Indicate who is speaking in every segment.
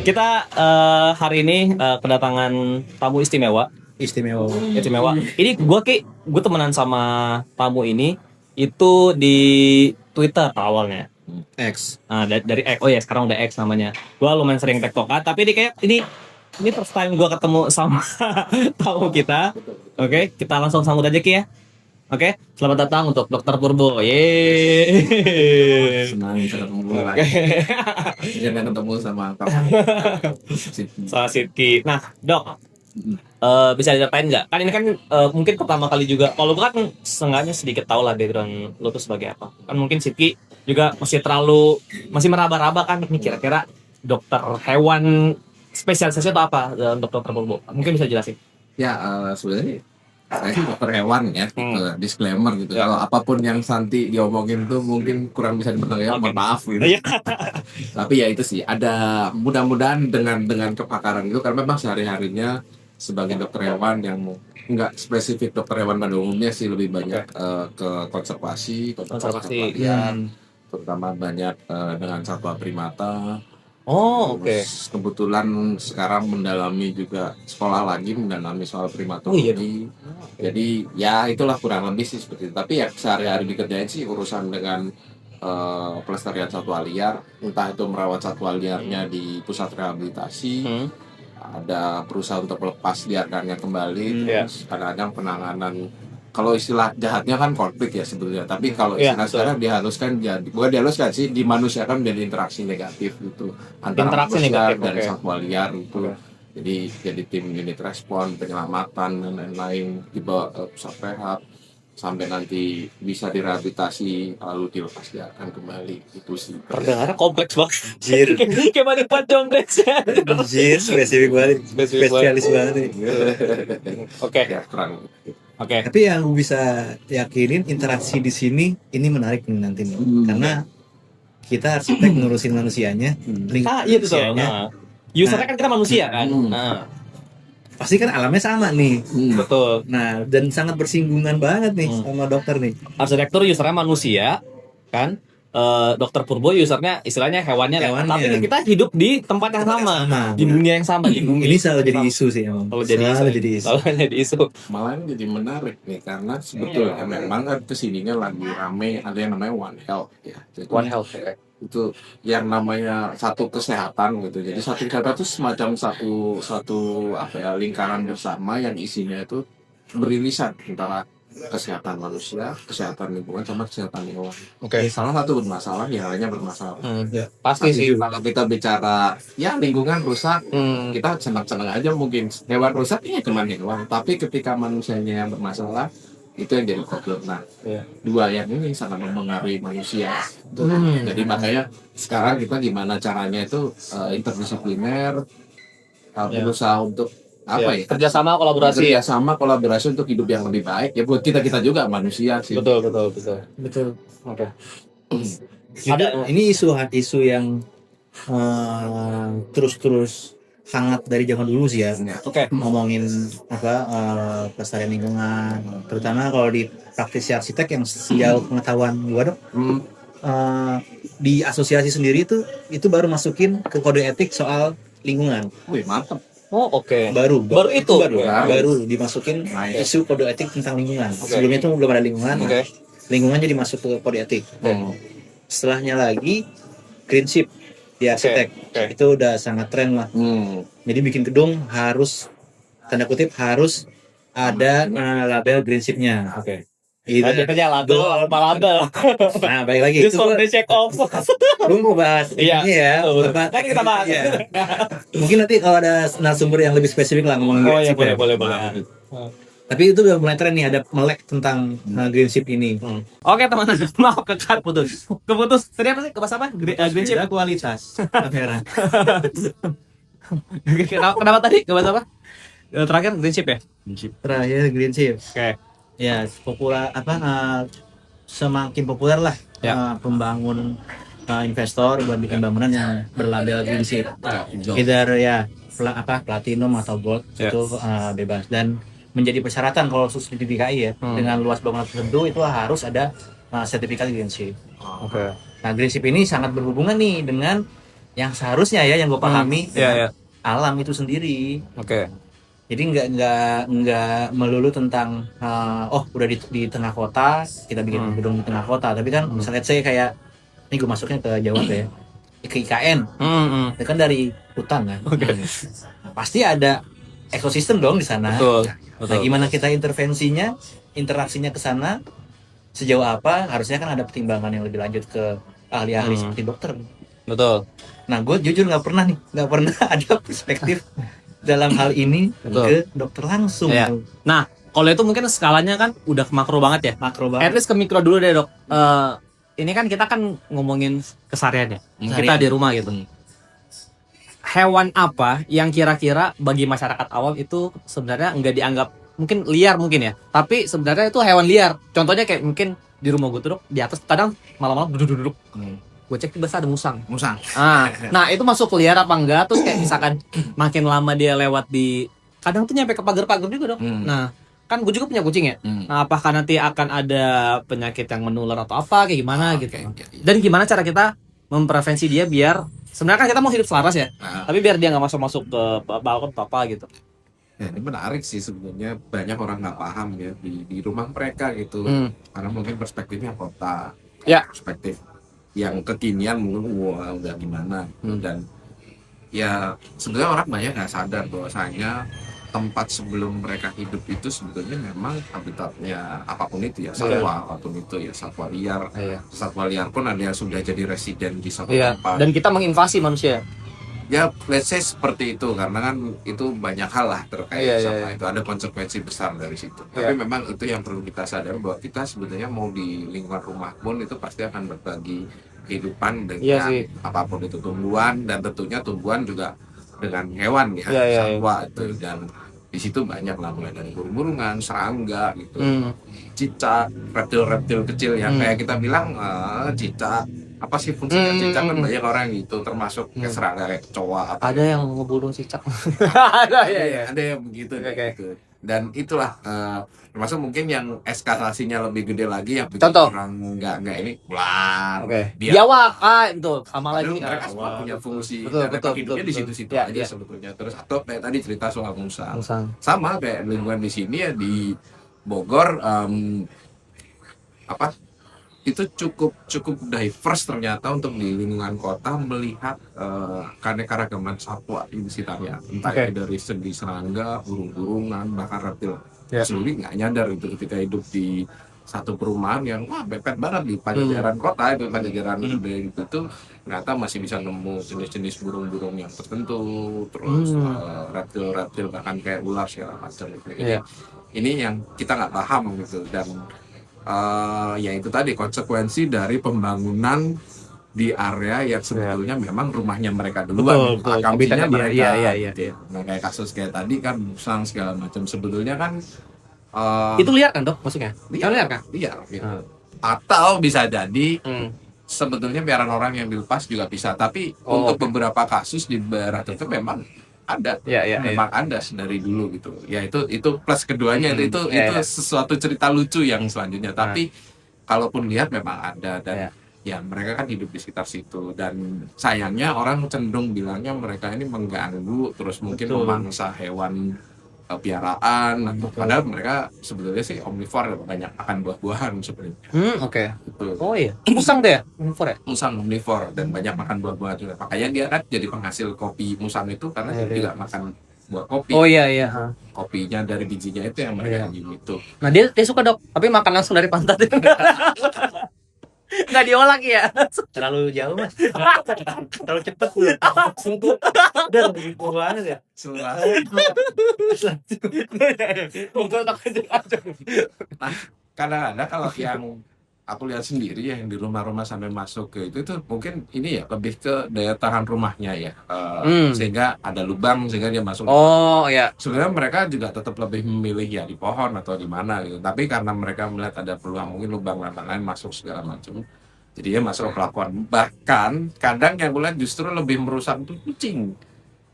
Speaker 1: Kita hari ini kedatangan tamu istimewa. Istimewa. Ini gue temenan sama tamu ini itu di Twitter awalnya.
Speaker 2: X.
Speaker 1: Nah, dari X. Oh ya, sekarang udah X namanya. Gue lumayan sering tektokan, tapi ini first time gue ketemu sama tamu kita. Oke, kita langsung sambut aja Ki ya. Oke, selamat datang untuk Dokter Purbo. Yeay.
Speaker 2: Senang bisa ketemu lagi. Jangan ketemu sama
Speaker 1: Sama Sidki. Nah, Dok, bisa diceritain nggak? Kan ini kan mungkin pertama kali juga. Kalau gue kan seenggaknya sedikit tahu lah background lo tuh sebagai apa. Kan mungkin Sidki juga masih meraba-raba kan ini kira-kira dokter hewan spesialisasi atau apa untuk Dokter Purbo? Mungkin bisa jelasin.
Speaker 2: Ya, sebenarnya saya dokter hewan ya, disclaimer gitu.
Speaker 1: Ya.
Speaker 2: Kalau apapun yang Santi diomongin tuh mungkin kurang bisa dimengerti ya, mohon maaf gitu. Tapi ya itu sih, ada mudah-mudahan dengan kepakaran itu karena memang sehari-harinya sebagai dokter hewan yang nggak spesifik dokter hewan pada umumnya sih lebih banyak ke konservasi liar, terutama banyak dengan satwa primata.
Speaker 1: Oh, oke.
Speaker 2: Terus kebetulan sekarang mendalami juga sekolah lagi mendalami soal primatologi. Jadi ya itulah kurang lebih sih seperti itu. Tapi ya sehari-hari dikerjain sih urusan dengan pelestarian satwa liar, entah itu merawat satwa liarnya di pusat rehabilitasi, ada berusaha untuk melepas liarkannya kembali, terus kadang-kadang penanganan. Kalau istilah jahatnya kan konflik ya sebetulnya, tapi kalau istilah sekarang dihaluskan bukan dihaluskan sih, dimanusiakan menjadi interaksi negatif gitu antara manusia dan satwa liar itu. Jadi tim unit respon, penyelamatan dan lain-lain dibawa ke pusat rehab sampai nanti bisa direhabilitasi lalu dilepas liarkan kembali itu sih.
Speaker 1: Terdengarnya kompleks banget.
Speaker 3: Jir.
Speaker 1: Kayak banyak banget conteksnya.
Speaker 3: Anjir, spesifik banget. Spesialis banget nih.
Speaker 1: Oke.
Speaker 2: Ya kurang.
Speaker 1: Oke.
Speaker 3: Tapi yang bisa yakinin interaksi di sini ini menarik nih nanti nih. Karena kita arsitek ngurusin manusianya,
Speaker 1: Iya betul. Usernya kan kita manusia kan.
Speaker 3: Pasti kan alamnya sama nih.
Speaker 1: Betul.
Speaker 3: Nah, dan sangat bersinggungan banget nih sama dokter nih.
Speaker 1: Arsitektur usernya manusia kan. Dokter Purbo usernya istilahnya hewannya. Tapi kita hidup di tempat yang sama, di dunia yang sama, di bumi.
Speaker 3: Ini selalu jadi isu sih emang.
Speaker 1: Selalu jadi isu.
Speaker 2: Malah ini jadi menarik nih karena sebetulnya memang kan kesininya lagi rame ada yang namanya One Health ya. Jadi
Speaker 1: One Health
Speaker 2: itu yang namanya satu kesehatan gitu. Jadi satu kesehatan itu semacam satu apa ya lingkaran bersama yang isinya itu beririsan antara kesehatan manusia, kesehatan lingkungan, sama kesehatan hewan. Salah satu bermasalah, yang lainnya bermasalah.
Speaker 1: Pasti sih.
Speaker 2: Kalau kita bicara ya lingkungan rusak, kita senang-senang aja mungkin. Hewan rusak ya cuma hewan. Tapi ketika manusianya yang bermasalah, itu yang jadi problem. Nah, dua yang ini sangat mempengaruhi manusia. Jadi makanya sekarang kita gimana caranya itu interdisipliner, berusaha untuk
Speaker 1: kerjasama
Speaker 2: kolaborasi untuk hidup yang lebih baik ya buat kita juga manusia sih.
Speaker 1: Betul.
Speaker 3: Oke. Ada ini isu yang terus hangat dari zaman dulu sih ya. Ngomongin pelestarian lingkungan, terutama kalau di praktisi arsitek yang sejauh pengetahuan gua dong. Di asosiasi sendiri itu baru masukin ke kode etik soal lingkungan.
Speaker 2: Wih, mantap.
Speaker 1: Oh, oke.
Speaker 3: Baru dimasukin isu kode etik tentang lingkungan. Sebelumnya itu belum ada lingkungan. Lingkungan jadi masuk ke kode etik. Setelahnya lagi prinsip di arsitek. Itu udah sangat tren lah. Jadi bikin gedung harus tanda kutip harus ada label prinsipnya.
Speaker 1: Itu label.
Speaker 3: Nah, balik lagi
Speaker 1: itu check off.
Speaker 3: Lu mau bahas ini ya.
Speaker 1: Kan kita bahas.
Speaker 3: Mungkin nanti kalau ada narasumber yang lebih spesifik lah ngomongin prinsip.
Speaker 1: Boleh.
Speaker 3: Tapi itu udah mulai tren nih, ada melek tentang prinsip ini.
Speaker 1: Oke teman-teman, maaf keputus. Tadi apa sih? Kebahas apa? Prinsip
Speaker 3: Kualitas kamera.
Speaker 1: Kenapa tadi? Kebahas apa? Terakhir prinsip ya?
Speaker 3: Terakhir prinsip.
Speaker 1: Oke.
Speaker 3: Ya, semakin populer lah pembangun investor buat bikin bangunan yang berlabel prinsip. Either platinum atau gold itu bebas, dan menjadi persyaratan kalau khusus di DKI ya, dengan luas bangunan tertentu itu harus ada sertifikat prinsip. Nah, prinsip ini sangat berhubungan nih dengan yang seharusnya ya yang gue pahami
Speaker 1: Iya.
Speaker 3: alam itu sendiri.
Speaker 1: Oke.
Speaker 3: Jadi nggak melulu tentang udah di tengah kota kita bikin gedung di tengah kota, tapi kan misalnya saya kayak ini gue masuknya ke Jawa tuh ya, ke IKN, itu kan dari hutan kan. Pasti ada ekosistem dong di sana.
Speaker 1: Betul.
Speaker 3: Nah, gimana kita intervensinya, interaksinya ke sana sejauh apa? Harusnya kan ada pertimbangan yang lebih lanjut ke ahli-ahli seperti dokter.
Speaker 1: Betul.
Speaker 3: Nah, gue jujur nggak pernah ada perspektif dalam hal ini ke dokter langsung.
Speaker 1: Iya. Nah, kalau itu mungkin skalanya kan udah makro banget ya.
Speaker 3: Makro banget.
Speaker 1: At least ke mikro dulu deh, Dok. Ini kan kita kan ngomongin keseharian ya. Kita di rumah gitu. Hewan apa yang kira-kira bagi masyarakat awam itu sebenarnya nggak dianggap mungkin liar mungkin ya, tapi sebenarnya itu hewan liar. Contohnya kayak mungkin di rumah gue tuh, Dok, di atas kadang malam-malam duduk-duduk. Gue cek tiba ada musang. Nah itu masuk liar apa enggak? Terus kayak misalkan makin lama dia lewat di, kadang tuh nyampe ke pagar-pagar juga, Dok. Nah kan gue juga punya kucing ya. Nah apakah nanti akan ada penyakit yang menular atau apa kayak gimana gitu? Dan gimana cara kita memprevensi dia biar sebenarnya kan kita mau hidup selaras ya, tapi biar dia nggak masuk ke balkon apa gitu.
Speaker 2: Ya, ini menarik sih sebenarnya, banyak orang nggak paham ya di rumah mereka gitu, karena mungkin perspektifnya kota, perspektif yang kekinian mungkin wah udah gimana, dan ya sebenarnya orang banyak nggak sadar bahwasanya tempat sebelum mereka hidup itu sebetulnya memang habitatnya apapun itu ya, satwa apapun itu ya, satwa liar, satwa liar pun ada yang sudah jadi residen di satu tempat.
Speaker 1: Dan kita menginvasi manusia.
Speaker 2: Ya, let's say seperti itu, karena kan itu banyak hal lah terkait sama itu, ada konsekuensi besar dari situ. Tapi memang itu yang perlu kita sadari, bahwa kita sebetulnya mau di lingkungan rumah pun itu pasti akan berbagi kehidupan dengan apapun itu, tumbuhan, dan tentunya tumbuhan juga dengan hewan ya, satwa itu. Dan di situ banyak lah, mulai dari burung-burungan, serangga gitu, cicak, reptil-reptil kecil yang kayak kita bilang cicak. Apa sih fungsinya cicak, kan banyak orang gitu, termasuk kayak serangga, kayak kecoa apa.
Speaker 1: Ada yang ngebunuh cicak.
Speaker 2: Ada yang begitu gitu. Dan itulah termasuk mungkin yang eskalasinya lebih gede lagi, yang bikin orang nggak ini ular,
Speaker 1: biawak itu sama lagi.
Speaker 2: Mereka semua punya fungsi, betul, hidupnya di situ-situ aja sebetulnya. Terus atau kayak tadi cerita soal musang. Sama kayak lingkungan di sini ya, di Bogor itu cukup diverse ternyata untuk di lingkungan kota melihat keanekaragaman satwa di sekitarnya, entah dari segi serangga, burung-burungan, bahkan reptil. Sendiri nggak nyadar itu ketika hidup di satu perumahan yang bepet banget di Pajajaran kota, itu Pajajaran itu tuh ternyata masih bisa nemu jenis-jenis burung-burung yang tertentu, terus reptil-reptil, bahkan kayak ular segala macam. Ini yang kita nggak paham gitu, dan ya itu tadi konsekuensi dari pembangunan di area yang sebetulnya memang rumahnya mereka duluan, kampungnya mereka. Nah, kayak kasus kayak tadi kan musang segala macam, sebetulnya kan
Speaker 1: itu liar kan, Dok, maksudnya? Liar kan?
Speaker 2: Liar gitu. Atau bisa jadi sebetulnya biaran orang yang dilepas juga bisa, tapi untuk beberapa kasus di daerah tertentu memang ada, memang ada dari dulu gitu. Ya itu plus keduanya itu sesuatu cerita lucu yang selanjutnya. Tapi kalaupun lihat memang ada, dan ya mereka kan hidup di sekitar situ, dan sayangnya orang cenderung bilangnya mereka ini mengganggu, terus mungkin memangsa hewan piaraan, padahal mereka sebetulnya sih omnivore, banyak makan buah-buahan sebenarnya. Musang deh, omnivore. Musang omnivore dan banyak makan buah-buahan juga. Makanya dia kan jadi penghasil kopi musang itu, karena dia juga makan buah kopi. Kopinya dari bijinya itu yang mereka gitu.
Speaker 1: Nah dia suka, Dok, tapi makan langsung dari pantat. Nggak diolah ya?
Speaker 3: Terlalu jauh, Mas. Terlalu cepet lu. Langsung tuh. Udah lebih banget ya.
Speaker 2: Kadang-kadang kalau yang aku lihat sendiri ya, yang di rumah-rumah sampai masuk ke itu mungkin ini ya lebih ke daya tahan rumahnya ya, sehingga ada lubang sehingga dia masuk. Sebenarnya mereka juga tetap lebih memilih ya di pohon atau di mana gitu, tapi karena mereka melihat ada peluang mungkin lubang dan lain masuk segala macam, jadi dia masuk ke pelakuan. Bahkan kadang yang gue lihat justru lebih merusak tuh kucing.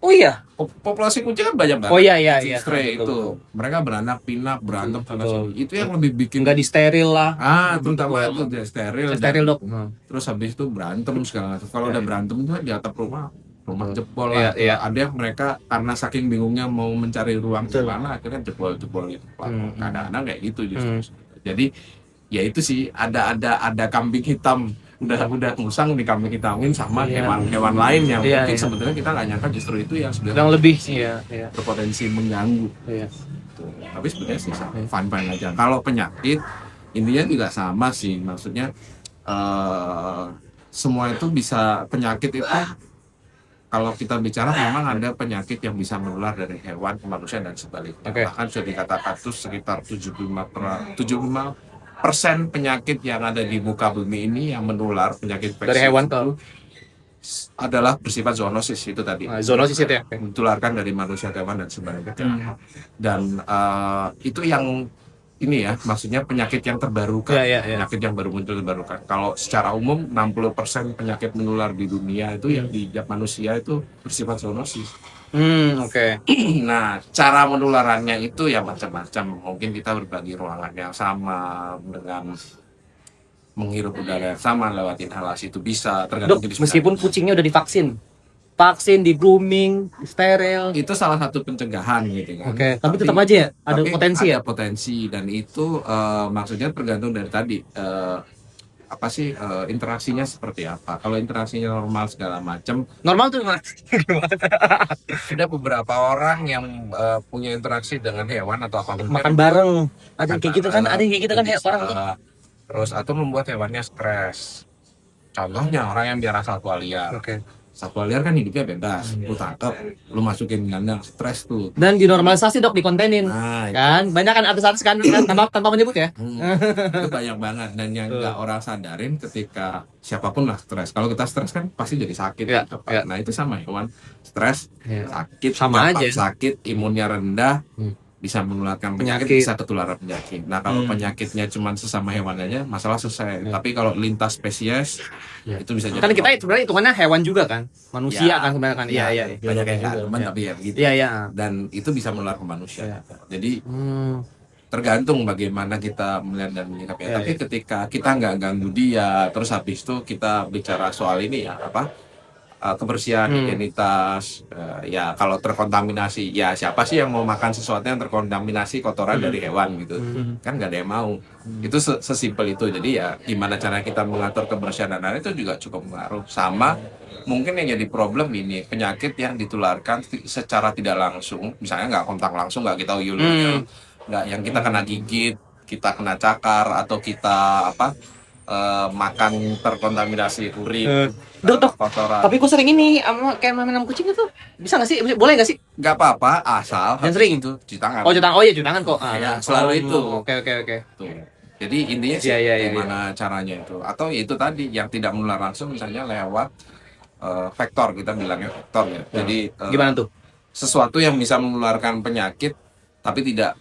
Speaker 1: Oh iya.
Speaker 2: Populasi kucing kan banyak banget.
Speaker 1: Oh iya.
Speaker 2: Stray itu. Mereka beranak pinak berantem sana sini. Itu yang lebih bikin
Speaker 1: Nggak disteril lah.
Speaker 2: terutama itu dia steril.
Speaker 1: Steril, Dok.
Speaker 2: Terus habis itu berantem segala macam. Kalau udah berantem tuh di atap rumah jebol
Speaker 1: Iya,
Speaker 2: lah.
Speaker 1: iya.
Speaker 2: Ada yang mereka karena saking bingungnya mau mencari ruang di mana akhirnya jebol gitu. Kadang-kadang kayak gitu justru. Jadi ya itu sih ada kambing hitam udah musang di kambing hitamin sama hewan lain yang mungkin sebenarnya kita nggak nyangka justru itu yang sebenarnya
Speaker 1: Yang lebih
Speaker 2: berpotensi mengganggu. Tapi sebenarnya sih fine aja. Kalau penyakit intinya juga sama sih, maksudnya semua itu bisa penyakit itu. Kalau kita bicara memang ada penyakit yang bisa menular dari hewan ke manusia dan sebaliknya. Bahkan sudah dikatakan tuh sekitar 75% penyakit yang ada di muka bumi ini yang menular, penyakit infeksi
Speaker 1: dari hewan ke
Speaker 2: adalah bersifat zoonosis itu tadi.
Speaker 1: Zoonosis itu ya.
Speaker 2: Ditularkan dari manusia ke hewan dan sebagainya. Dan itu yang ini ya, maksudnya penyakit yang terbarukan. Penyakit yang baru muncul terbarukan. Kalau secara umum 60% penyakit menular di dunia itu yang di manusia itu bersifat zoonosis. Nah, cara menularannya itu ya macam-macam. Mungkin kita berbagi ruangan yang sama dengan menghirup udara yang sama lewat inhalasi itu bisa. Tergantung
Speaker 1: Dok, meskipun kucingnya udah divaksin, di grooming, di steril.
Speaker 2: Itu salah satu pencegahan gitu kan.
Speaker 1: Tapi tetap aja ya ada potensi ya.
Speaker 2: Ada potensi dan itu maksudnya tergantung dari tadi. Interaksinya seperti apa. Kalau interaksinya normal segala macam.
Speaker 1: Normal tuh gimana?
Speaker 2: Ada beberapa orang yang punya interaksi dengan hewan atau apapun.
Speaker 1: Makan bareng. Ada kayak gitu kan, orang.
Speaker 2: Terus atau membuat hewannya stres. Contohnya orang yang biara satwa liar. Satwa liar kan hidupnya bebas, lu tangkap, lu masukin kandang, stres tuh.
Speaker 1: Dan dinormalisasi Dok, dikontenin. Kan banyak kan artis-artis kan tanpa menyebut ya.
Speaker 2: Itu banyak banget dan yang nggak orang sadarin ketika siapapun lah stres. Kalau kita stres kan pasti jadi sakit. Nah itu sama hewan, stres, sakit,
Speaker 1: sama aja.
Speaker 2: Sakit, imunnya rendah. Bisa menularkan penyakit, bisa ketularan penyakit. Nah kalau penyakitnya cuma sesama hewan aja, masalah selesai. Tapi kalau lintas spesies, itu bisa jadi.
Speaker 1: Kan kita sebenarnya hitungannya hewan juga kan, manusia kan sebenarnya kan. Iya.
Speaker 2: Banyak yang nggak demen tapi ya begitu.
Speaker 1: Iya.
Speaker 2: Dan itu bisa menular ke manusia. Jadi tergantung bagaimana kita melihat dan menyikapinya. Tapi ketika kita nggak ganggu dia, terus habis itu kita bicara soal ini ya kebersihan, higienitas, ya kalau terkontaminasi, ya siapa sih yang mau makan sesuatu yang terkontaminasi kotoran dari hewan gitu, kan nggak ada yang mau. Itu sesimpel itu. Jadi ya gimana cara kita mengatur kebersihan dan lain itu juga cukup mengaruh. Sama mungkin yang jadi problem ini penyakit yang ditularkan secara tidak langsung, misalnya nggak kontak langsung, nggak kita uyul-uyul, nggak yang kita kena gigit, kita kena cakar atau kita makan terkontaminasi urin.
Speaker 1: Dok, tapi gue sering ini kayak main kucing itu bisa nggak sih? Boleh nggak sih?
Speaker 2: Nggak apa-apa, asal
Speaker 1: yang sering
Speaker 2: itu cuci tangan.
Speaker 1: Cuci tangan. Oh iya, cuci tangan kok.
Speaker 2: Selalu itu.
Speaker 1: Oke.
Speaker 2: Tuh. Jadi intinya sih gimana caranya itu. Atau itu tadi yang tidak menular langsung, misalnya lewat vektor, kita bilangnya vektor ya. Jadi
Speaker 1: gimana tuh?
Speaker 2: Sesuatu yang bisa menularkan penyakit tapi tidak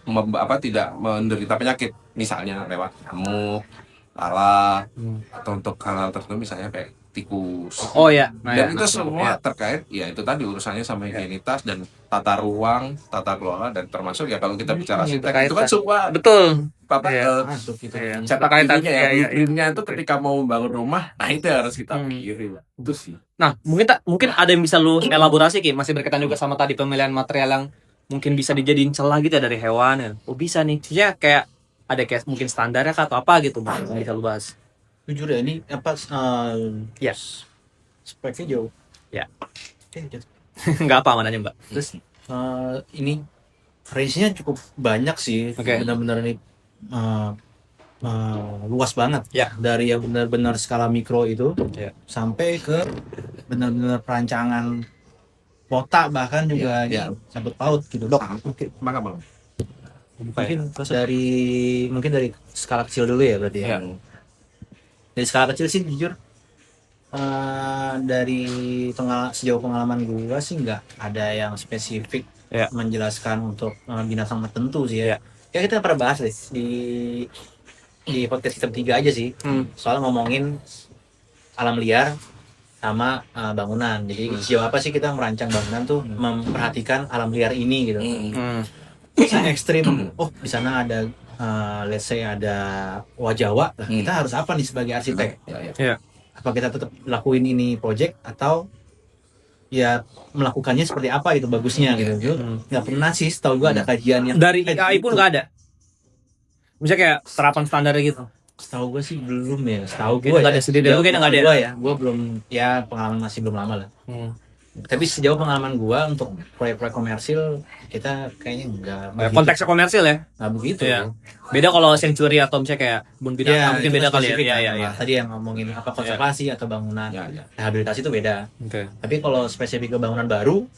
Speaker 2: menderita penyakit, misalnya lewat nyamuk, lala, atau untuk hal-hal tertentu misalnya kayak tikus.
Speaker 1: Oh ya.
Speaker 2: Dan itu semua terkait ya itu tadi urusannya sama higienitas dan tata ruang, tata kelola, dan termasuk ya kalau kita bicara sitek itu kan semua
Speaker 1: betul.
Speaker 2: Masuk gitu. Cetak ininya ya, blueprintnya itu ketika mau membangun rumah, nah itu harus kita pikirin. Itu sih.
Speaker 1: Nah, mungkin ada yang bisa lu elaborasi Ki, masih berkaitan juga sama tadi pemilihan material yang mungkin bisa dijadiin celah gitu ya dari hewan ya. Oh bisa nih. Maksudnya kayak ada kayak mungkin standarnya kah atau apa gitu Bang, yang bisa lu bahas.
Speaker 3: Jujur ya ini speknya jauh.
Speaker 1: Ya. Nggak apa mananya Mbak.
Speaker 3: Terus ini range-nya cukup banyak sih. Benar-benar ini luas banget. Dari yang benar-benar skala mikro itu sampai ke benar-benar perancangan kota, bahkan juga sangkut paut gitu. Dok.
Speaker 2: Bang.
Speaker 3: Mungkin dari skala kecil dulu ya berarti ya. Dari skala kecil sih jujur dari sejauh pengalaman gue sih nggak ada yang spesifik menjelaskan untuk binatang tertentu sih ya. Ya kita pernah bahas deh di podcast kita 3 aja sih, soal ngomongin alam liar sama bangunan. Jadi sejauh apa sih kita merancang bangunan tuh memperhatikan alam liar ini gitu. Bisa ekstrim. Oh, di sana ada let's say ada Jawa. Nah, kita harus apa nih sebagai arsitek?
Speaker 1: Iya.
Speaker 3: Apa kita tetap lakuin ini project atau ya melakukannya seperti apa gitu bagusnya gitu. Nggak pernah sih setahu gua ada kajian yang
Speaker 1: Dari IAI pun nggak ada. Misalnya kayak terapan standar gitu.
Speaker 3: setahu gue sih belum ya. Setahu
Speaker 1: Kayaknya
Speaker 3: gue
Speaker 1: nggak ada sendiri. Lu kayaknya nggak ada.
Speaker 3: Gua ya. Gue belum ya pengalaman masih belum lama lah. Tapi sejauh pengalaman gue untuk proyek-proyek komersil kita kayaknya nggak begitu.
Speaker 1: Konteksnya komersil ya.
Speaker 3: Nggak begitu.
Speaker 1: Iya. Beda kalau Century atau misalnya kayak Kebun Binatang mungkin
Speaker 3: itu
Speaker 1: beda kali
Speaker 3: spesifik
Speaker 1: ya.
Speaker 3: kan.
Speaker 1: Iya, iya.
Speaker 3: Nah, tadi yang ngomongin apa konservasi atau bangunan
Speaker 2: Ya.
Speaker 3: rehabilitasi itu beda.
Speaker 1: Oke.
Speaker 3: Tapi kalau spesifik ke bangunan baru,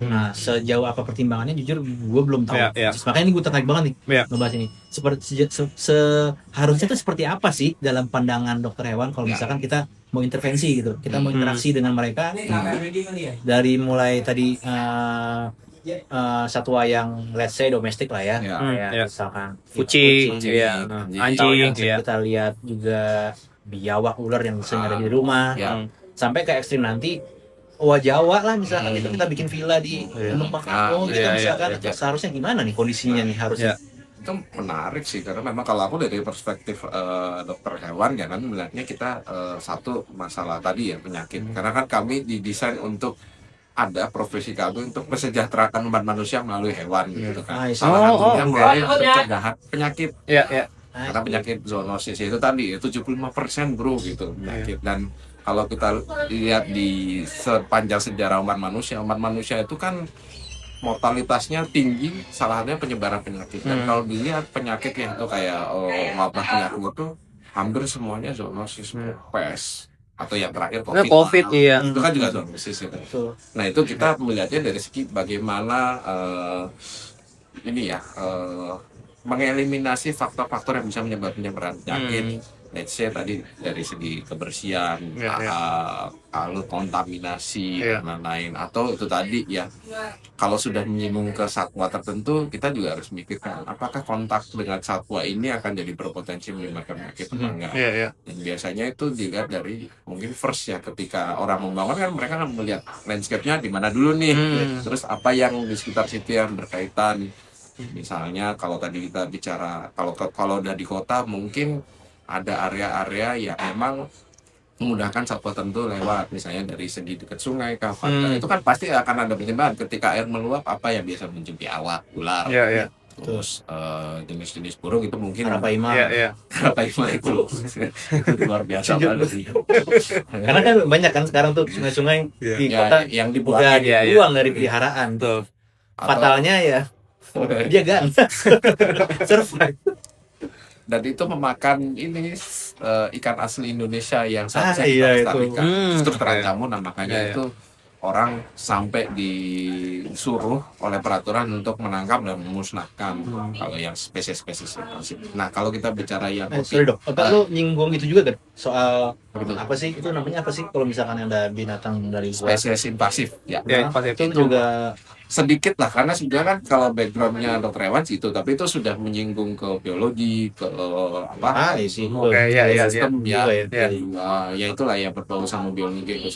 Speaker 3: nah sejauh apa pertimbangannya jujur gue belum tahu.
Speaker 1: Iya, iya.
Speaker 3: Makanya ini gue tertarik banget nih
Speaker 1: Iya.
Speaker 3: ngebahas ini. Seharusnya itu seperti apa sih dalam pandangan dokter hewan kalau misalkan kita mau intervensi gitu, kita mau interaksi dengan mereka dari mulai tadi satwa yang let's say domestik lah ya,
Speaker 2: Ya.
Speaker 3: kayak
Speaker 1: Iya.
Speaker 3: misalkan
Speaker 1: Kucing,
Speaker 2: Kucing,
Speaker 1: iya.
Speaker 3: atau yang
Speaker 1: Anjing, iya.
Speaker 3: kita lihat juga biawak ular yang sering ada di rumah,
Speaker 2: Ya.
Speaker 3: sampai ke ekstrim nanti Jawa lah misalkan itu kita bikin villa di Gunung Pangkal gitu
Speaker 1: iya,
Speaker 3: misalkan
Speaker 2: iya.
Speaker 3: seharusnya gimana nih kondisinya nih harusnya.
Speaker 2: Itu menarik sih karena memang kalau aku dari perspektif dokter hewan ya kan melihatnya kita satu masalah tadi ya penyakit karena kan kami didesain untuk ada profesi kami untuk mesejahterakan umat manusia melalui hewan gitu kan.
Speaker 3: Nice.
Speaker 2: Salah satunya melalui pencegahan penyakit
Speaker 1: Iya, iya.
Speaker 2: karena penyakit zoonosis itu tadi 75% bro gitu penyakit. Dan kalau kita lihat di sepanjang sejarah umat manusia itu kan mortalitasnya tinggi, salah satunya penyebaran penyakit. Dan kalau dilihat penyakit yang itu kayak wabah penyakit itu hampir semuanya zoonosis, pes atau yang terakhir
Speaker 1: Nah,
Speaker 2: COVID.
Speaker 1: COVID iya.
Speaker 2: Itu kan juga zoonosis itu.
Speaker 3: Betul.
Speaker 2: Nah itu kita melihatnya dari segi bagaimana mengeliminasi faktor-faktor yang bisa menyebabkan penyebaran penyakit. Let's say tadi dari segi kebersihan, lalu kontaminasi
Speaker 1: Iya.
Speaker 2: dan lain-lain. Atau itu tadi ya, kalau sudah menyinggung ke satwa tertentu, kita juga harus mikirkan apakah kontak dengan satwa ini akan jadi berpotensi menyebabkan penyakit atau enggak.
Speaker 1: Iya, iya.
Speaker 2: Dan biasanya itu dilihat dari mungkin first ya, ketika orang membangun kan mereka akan melihat landscape-nya di mana dulu nih, terus apa yang di sekitar situ yang berkaitan. Misalnya kalau tadi kita bicara kalau udah di kota mungkin ada area-area yang memang memudahkan satwa tertentu lewat, misalnya dari segi dekat sungai, kawasan itu kan pasti akan ada penyebaran ketika air meluap apa yang biasa muncul biawak, ular,
Speaker 1: Iya, iya.
Speaker 2: terus jenis-jenis burung itu mungkin
Speaker 3: Arapaima.
Speaker 1: Iya, iya.
Speaker 2: Arapaima itu luar biasa banget sih.
Speaker 3: Karena kan banyak kan sekarang tuh sungai-sungai di
Speaker 2: Ya,
Speaker 3: kota
Speaker 2: yang
Speaker 3: udah
Speaker 2: dibuat
Speaker 3: dibuang dari peliharaan.
Speaker 1: Betul.
Speaker 3: Fatalnya ya dia gan survive.
Speaker 2: dan itu memakan ini ikan asli Indonesia yang seharusnya
Speaker 3: iya,
Speaker 2: kita
Speaker 3: itu.
Speaker 2: lestarikan. Terus terang kamu, nah makanya
Speaker 1: Iya, iya.
Speaker 2: itu orang sampai disuruh oleh peraturan untuk menangkap dan memusnahkan kalau yang spesies-spesies invasif. Nah kalau kita bicara yang
Speaker 3: Sorry dok, apa lu nyinggung itu juga kan soal
Speaker 2: Betul.
Speaker 3: apa sih itu namanya apa sih kalau misalkan ada binatang dari luar
Speaker 2: spesies invasif ya.
Speaker 1: Iya, pasti.
Speaker 3: itu juga
Speaker 2: Sedikit lah karena sebenarnya kan kalau backgroundnya dokter hewan sih itu, tapi itu sudah menyinggung ke biologi, ke apa
Speaker 3: iya sih.
Speaker 1: Oke, iya, iya, iya.
Speaker 2: sistem ya,
Speaker 3: Iya.
Speaker 2: ya itulah yang berbau sama biologi itu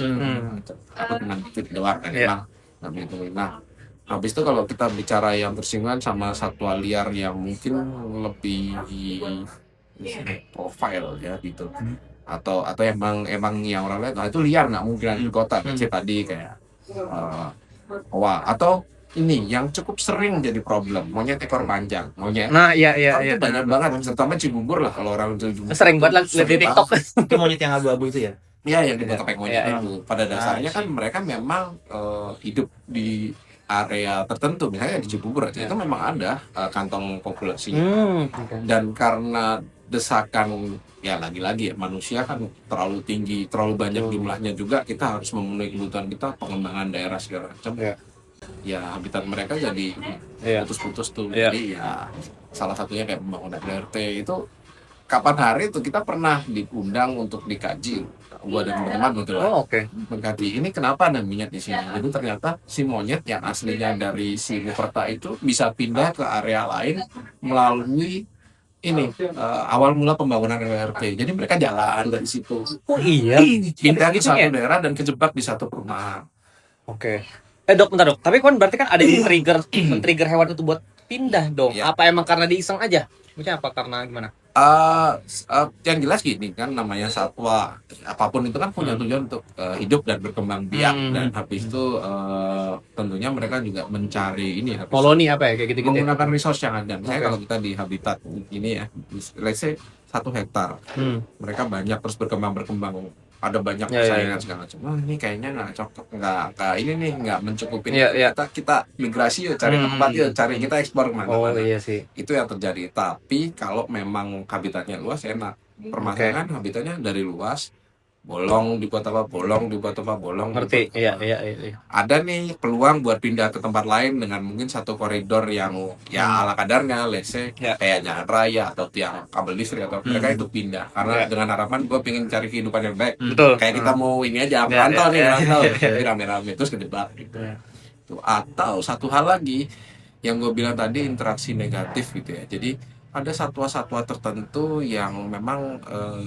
Speaker 2: apa dengan fit doang kan
Speaker 1: Iya.
Speaker 2: emang itu. Nah habis itu kalau kita bicara yang bersinggungan sama satwa liar yang mungkin lebih profile ya gitu, atau emang yang orang lihat itu liar nggak mungkin di kota kecil tadi kayak wah, atau ini yang cukup sering jadi problem, monyet ekor panjang, monyet.
Speaker 1: Nah, iya, iya,
Speaker 2: Kan
Speaker 1: iya.
Speaker 2: itu banyak banget, terutama Cibubur lah kalau orang Cibubur.
Speaker 1: Sering banget lihat di TikTok.
Speaker 3: itu monyet yang abu-abu itu ya.
Speaker 2: Iya, yang di kepek monyet
Speaker 1: Iya, iya.
Speaker 2: itu. Pada dasarnya kan mereka memang hidup di area tertentu, misalnya di Cibubur aja itu memang ada kantong populasinya. Dan karena desakan ya lagi-lagi ya manusia kan terlalu tinggi, terlalu banyak jumlahnya juga, kita harus memenuhi kebutuhan kita, pengembangan daerah segala macam.
Speaker 1: Iya.
Speaker 2: Ya habitat mereka jadi
Speaker 1: Iya.
Speaker 2: putus-putus tuh.
Speaker 1: Iya.
Speaker 2: Jadi ya salah satunya kayak pembangunan BRT itu kapan hari itu kita pernah diundang untuk dikaji, gua dan teman-teman gitu lah.
Speaker 1: Oh, oke.
Speaker 2: Mengkaji ini kenapa ada monyet di sini. Jadi ternyata si monyet yang aslinya dari si Mukerta itu bisa pindah ke area lain melalui ini awal mula pembangunan RRT. Jadi mereka jalan dari situ.
Speaker 1: Oh iya.
Speaker 2: Pindah ke
Speaker 1: Gitu
Speaker 2: satu
Speaker 1: ya?
Speaker 2: daerah dan kejebak di satu perumahan.
Speaker 1: Oke. Dok, bentar dok. Tapi kan berarti kan ada yang men-trigger hewan itu buat pindah dong.
Speaker 2: Iya.
Speaker 1: Apa emang karena diiseng aja? Maksudnya apa karena gimana?
Speaker 2: Yang jelas gini kan, namanya satwa apapun itu kan punya tujuan untuk hidup dan berkembang biak, dan habis itu tentunya mereka juga mencari ini ya,
Speaker 1: Koloni apa ya kayak gitu-gitu.
Speaker 2: menggunakan resource yang ada. Misalnya
Speaker 1: Oke.
Speaker 2: kalau kita di habitat ini ya, let's say 1 hektar, mereka banyak terus berkembang, ada banyak
Speaker 1: Ya, ya,
Speaker 2: persaingan segala macam. Wah, ini kayaknya nggak cocok, nggak ini nih, nggak mencukupin.
Speaker 1: Ya, ya.
Speaker 2: Kita migrasi yuk, cari tempat yuk, kita ekspor kemana-mana.
Speaker 1: iya sih.
Speaker 2: Itu yang terjadi. Tapi kalau memang habitatnya luas, enak. Permasalahan habitatnya dari luas, bolong dibuat apa, bolong.
Speaker 1: Ngerti.
Speaker 2: dibuat
Speaker 1: Iya.
Speaker 2: apa. Ada nih peluang buat pindah ke tempat lain dengan mungkin satu koridor yang ya ala kadarnya, let's say kayak jalan raya atau tiang kabel listrik, atau mereka itu pindah karena dengan harapan gue pengen cari kehidupan yang baik.
Speaker 1: Betul.
Speaker 2: Kayak kita mau ini aja, merantau tapi rame-rame terus kedebak gitu. Tuh. Atau satu hal lagi yang gue bilang tadi, interaksi negatif gitu ya. Jadi ada satwa-satwa tertentu yang memang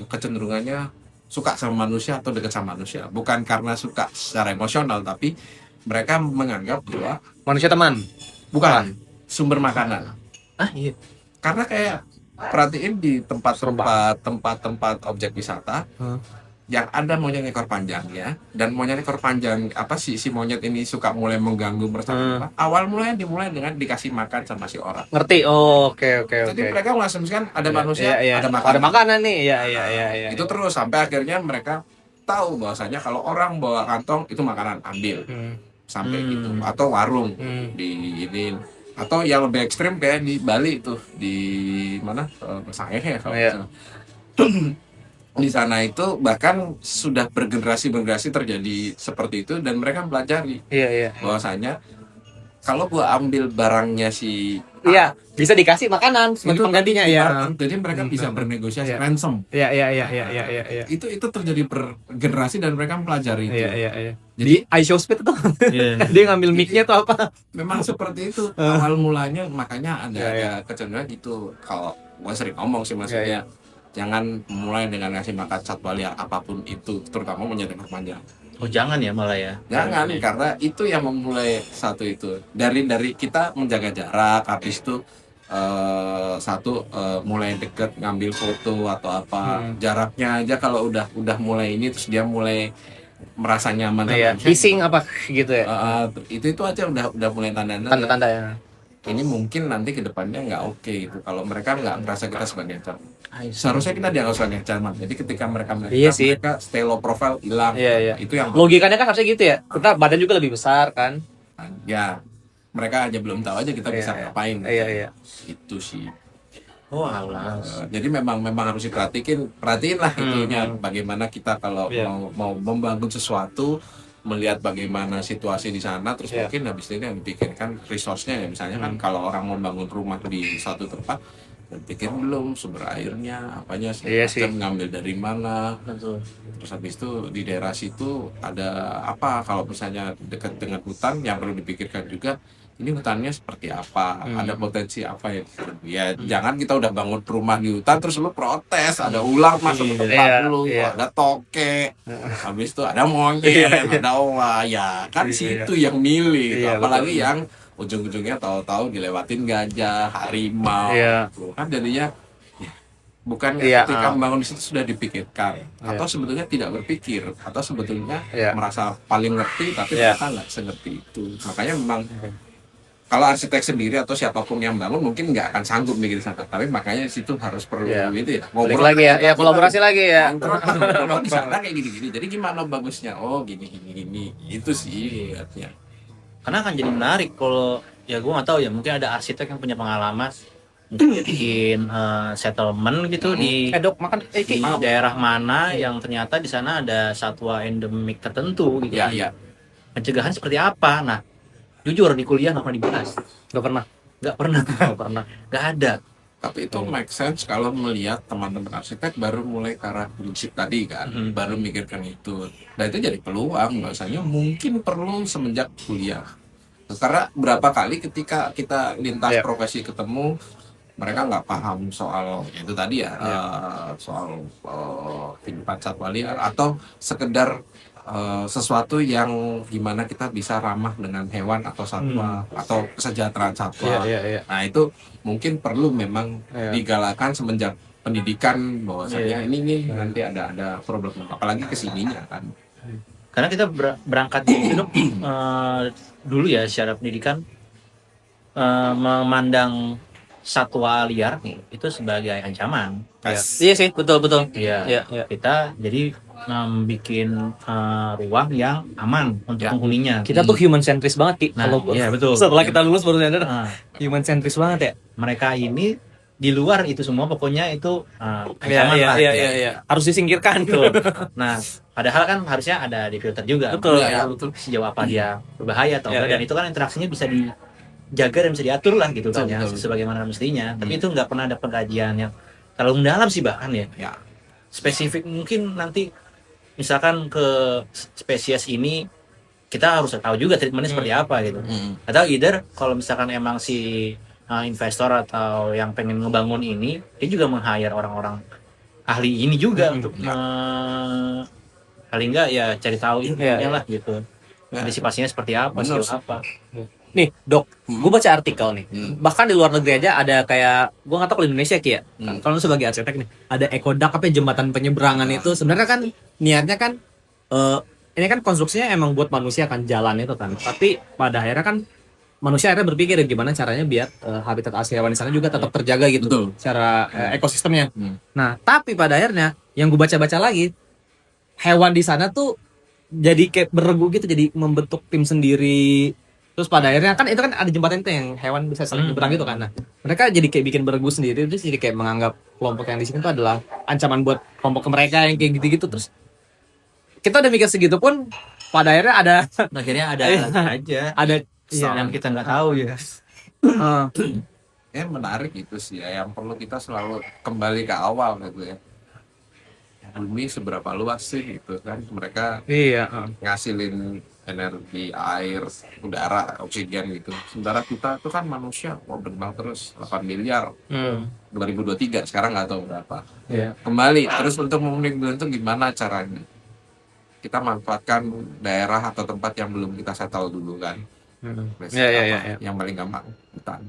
Speaker 2: kecenderungannya suka sama manusia atau dekat sama manusia, bukan karena suka secara emosional, tapi mereka menganggap bahwa
Speaker 1: Manusia teman.
Speaker 2: bukan sumber makanan.
Speaker 1: Iya.
Speaker 2: Karena kayak perhatiin di tempat objek wisata yang ada monyet ekor panjangnya, dan monyet ekor panjang apa sih, si monyet ini suka mulai mengganggu mereka. Awal mulanya dimulai dengan dikasih makan sama si orang.
Speaker 1: Ngerti. Oke.
Speaker 2: Jadi mereka mengasumsikan ada manusia, ada
Speaker 1: Ada
Speaker 2: makanan.
Speaker 1: makanan nih. Iya.
Speaker 2: Itu terus sampai akhirnya mereka tahu bahwasanya kalau orang bawa kantong itu makanan, ambil. Sampai gitu. Atau warung di ini, atau yang lebih ekstrim kayak di Bali itu, di mana, Sangihe ya kalau misalnya. Di sana itu bahkan sudah bergenerasi terjadi seperti itu, dan mereka pelajari bahwasanya kalau gua ambil barangnya si
Speaker 1: Iya, bisa dikasih makanan sebagai penggantinya ya.
Speaker 2: Jadi mereka bisa bernegosiasi ransom.
Speaker 1: Iya.
Speaker 2: Itu terjadi per generasi dan mereka mempelajari itu.
Speaker 1: Iya.
Speaker 2: Jadi
Speaker 1: Di iShow Speed tuh. Dia ngambil mic-nya tuh apa?
Speaker 2: memang seperti itu awal mulanya, makanya ada kecenderungan gitu. Kalau gua sering ngomong sih maksudnya, jangan mulai dengan ngasih makan satwa liar apapun itu, terutama monyet ekor panjang.
Speaker 3: Oh jangan ya malah ya.
Speaker 2: Jangan, karena itu yang memulai satu itu. Dari kita menjaga jarak, habis itu mulai deket ngambil foto atau apa. Jaraknya aja kalau udah mulai ini, terus dia mulai merasa nyaman.
Speaker 1: Kissing apa gitu ya.
Speaker 2: Itu aja udah mulai
Speaker 1: Tanda-tanda ya.
Speaker 2: Ini mungkin nanti ke depannya nggak oke gitu kalau mereka nggak merasa kita sebagai ancaman. Seharusnya kita dianggap sebagai ancaman. Jadi ketika mereka mereka stay low profile, hilang.
Speaker 1: Iya.
Speaker 2: Itu yang
Speaker 1: Logikanya kan harusnya gitu ya. Kita badan juga lebih besar kan.
Speaker 2: ya, mereka aja belum tahu aja kita bisa ngapain.
Speaker 1: Iya.
Speaker 2: Itu sih.
Speaker 3: Oh alas.
Speaker 2: Jadi memang harus perhatiin lah itunya, bagaimana kita kalau mau membangun sesuatu, melihat bagaimana situasi di sana, terus mungkin habis itu yang dipikirkan resource-nya ya. Misalnya kan kalau orang membangun rumah di suatu tempat, pikir belum sumber airnya apanya, ngambil dari mana.
Speaker 3: Betul.
Speaker 2: Terus habis itu di daerah situ ada apa, kalau misalnya dekat dengan hutan, yang perlu dipikirkan juga ini hutannya seperti apa, ada potensi apa ya. Jangan kita udah bangun rumah di hutan terus lu protes ada ular masuk ke tempat lu, ada toke, habis itu ada monyet, ada owa, ya kan situ yang milih. Apalagi yang ujung-ujungnya tahu-tahu dilewatin gajah, harimau, kan jadinya bukan ketika membangun di situ sudah dipikirkan, atau sebetulnya tidak berpikir, atau sebetulnya merasa paling ngerti tapi ternyata nggak sengerti itu. Makanya memang kalau arsitek sendiri atau siapapun yang bangun mungkin nggak akan sanggup bikin sana, tapi makanya di situ harus perlu gitu ya,
Speaker 1: ngobrol lagi ya, kolaborasi lagi ya.
Speaker 2: Kalau di sana kayak gini-gini, jadi gimana bagusnya? Oh gini, itu sih lihatnya.
Speaker 3: Karena akan jadi menarik kalau ya gue nggak tahu ya, mungkin ada arsitek yang punya pengalaman mungkin bikin settlement gitu di daerah mana yang ternyata di sana ada satwa endemik tertentu gitu.
Speaker 2: Iya.
Speaker 3: Pencegahan seperti apa? Nah, jujur di kuliah nggak pernah dibahas. Nggak pernah. Nggak ada.
Speaker 2: Tapi itu make sense kalau melihat teman-teman arsitek baru mulai ke arah prinsip tadi kan, baru mikirkan itu. Dan itu jadi peluang, bahwasanya mungkin perlu semenjak kuliah. Karena berapa kali ketika kita lintas profesi ketemu, mereka nggak paham soal itu tadi ya, soal kehidupan satwa liar atau sekedar sesuatu yang gimana kita bisa ramah dengan hewan atau satwa atau kesejahteraan satwa. Nah itu mungkin perlu memang digalakan semenjak pendidikan bahwasanya ini nanti ada problem apalagi kesininya kan.
Speaker 3: Karena kita berangkat dari itu dulu ya secara pendidikan memandang satwa liar nih itu sebagai ancaman.
Speaker 1: Iya sih, betul.
Speaker 3: Iya. Kita jadi bikin ruang yang aman untuk penghuninya.
Speaker 1: Kita tuh human centris banget Ki.
Speaker 3: Nah, iya betul.
Speaker 1: Setelah kita lulus baru sadar human centris banget ya.
Speaker 3: Mereka ini di luar itu semua pokoknya itu ancaman lah.
Speaker 1: Iya. Harus disingkirkan tuh.
Speaker 3: Nah, padahal kan harusnya ada di filter juga.
Speaker 1: Betul.
Speaker 3: Sejauh apa dia berbahaya atau enggak dan itu kan interaksinya bisa dijaga dan bisa diatur lah gitu kan ya sebagaimana mestinya. Tapi itu nggak pernah ada pengkajian yang terlalu mendalam sih bahkan ya. Spesifik mungkin nanti misalkan ke spesies ini kita harus tahu juga treatmentnya seperti apa gitu. Atau either kalau misalkan emang si investor atau yang pengen ngebangun ini dia juga meng-hire orang-orang ahli ini juga untuk paling enggak ya cari tahu intinya lah gitu. Antisipasinya seperti apa, skill apa.
Speaker 1: Nih Dok, gue baca artikel nih. Bahkan di luar negeri aja ada kayak, gue nggak tahu kalau di Indonesia Ki ya. Kalau lu sebagai arsitek nih, ada ekodak apa jembatan penyeberangan itu sebenarnya kan niatnya kan ini kan konstruksinya emang buat manusia kan jalan itu kan. Tapi pada akhirnya kan manusia akhirnya berpikir gimana caranya biar habitat asli hewan di sana juga tetap terjaga gitu secara ekosistemnya. Nah, tapi pada akhirnya yang gue baca-baca lagi hewan di sana tuh jadi kayak beregu gitu, jadi membentuk tim sendiri. Terus pada akhirnya kan itu kan ada jembatan itu yang hewan bisa saling nyebrang gitu kan. Nah, mereka jadi kayak bikin beregu sendiri terus jadi kayak menganggap kelompok yang di sini itu adalah ancaman buat kelompok mereka yang kayak gitu-gitu. Terus kita udah mikir segitu pun pada akhirnya ada
Speaker 3: aja
Speaker 1: ada
Speaker 3: yang kita nggak tahu ya.
Speaker 2: Menarik itu sih ya, yang perlu kita selalu kembali ke awal gitu ya. Bumi seberapa luas sih gitu kan, mereka ngasilin energi air, udara, oksigen gitu. Sementara kita tuh kan manusia berkembang terus 8 miliar 2023 sekarang nggak tahu berapa. Kembali terus untuk memenuhi itu gimana caranya? Kita manfaatkan daerah atau tempat yang belum kita settle dulu kan. Yang paling gampang hutan.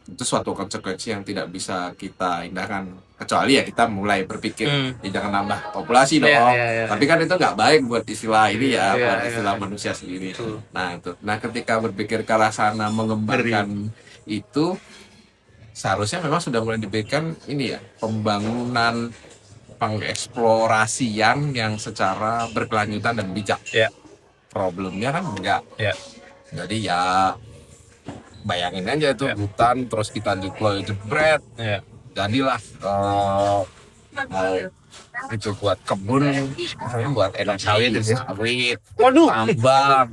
Speaker 2: Itu suatu konsekuensi yang tidak bisa kita indahkan kecuali ya kita mulai berpikir jangan nambah populasi dong. Tapi kan itu nggak baik buat istilah ini buat istilah manusia sendiri. Nah ketika berpikir ke arah sana mengembangkan itu seharusnya memang sudah mulai diberikan ini ya pembangunan pengeksplorasian yang secara berkelanjutan dan bijak. Problemnya kan enggak. Jadi ya bayangin aja itu hutan terus kita deploy jebret, jadilah itu buat kebun, buat enak sawit, tambang,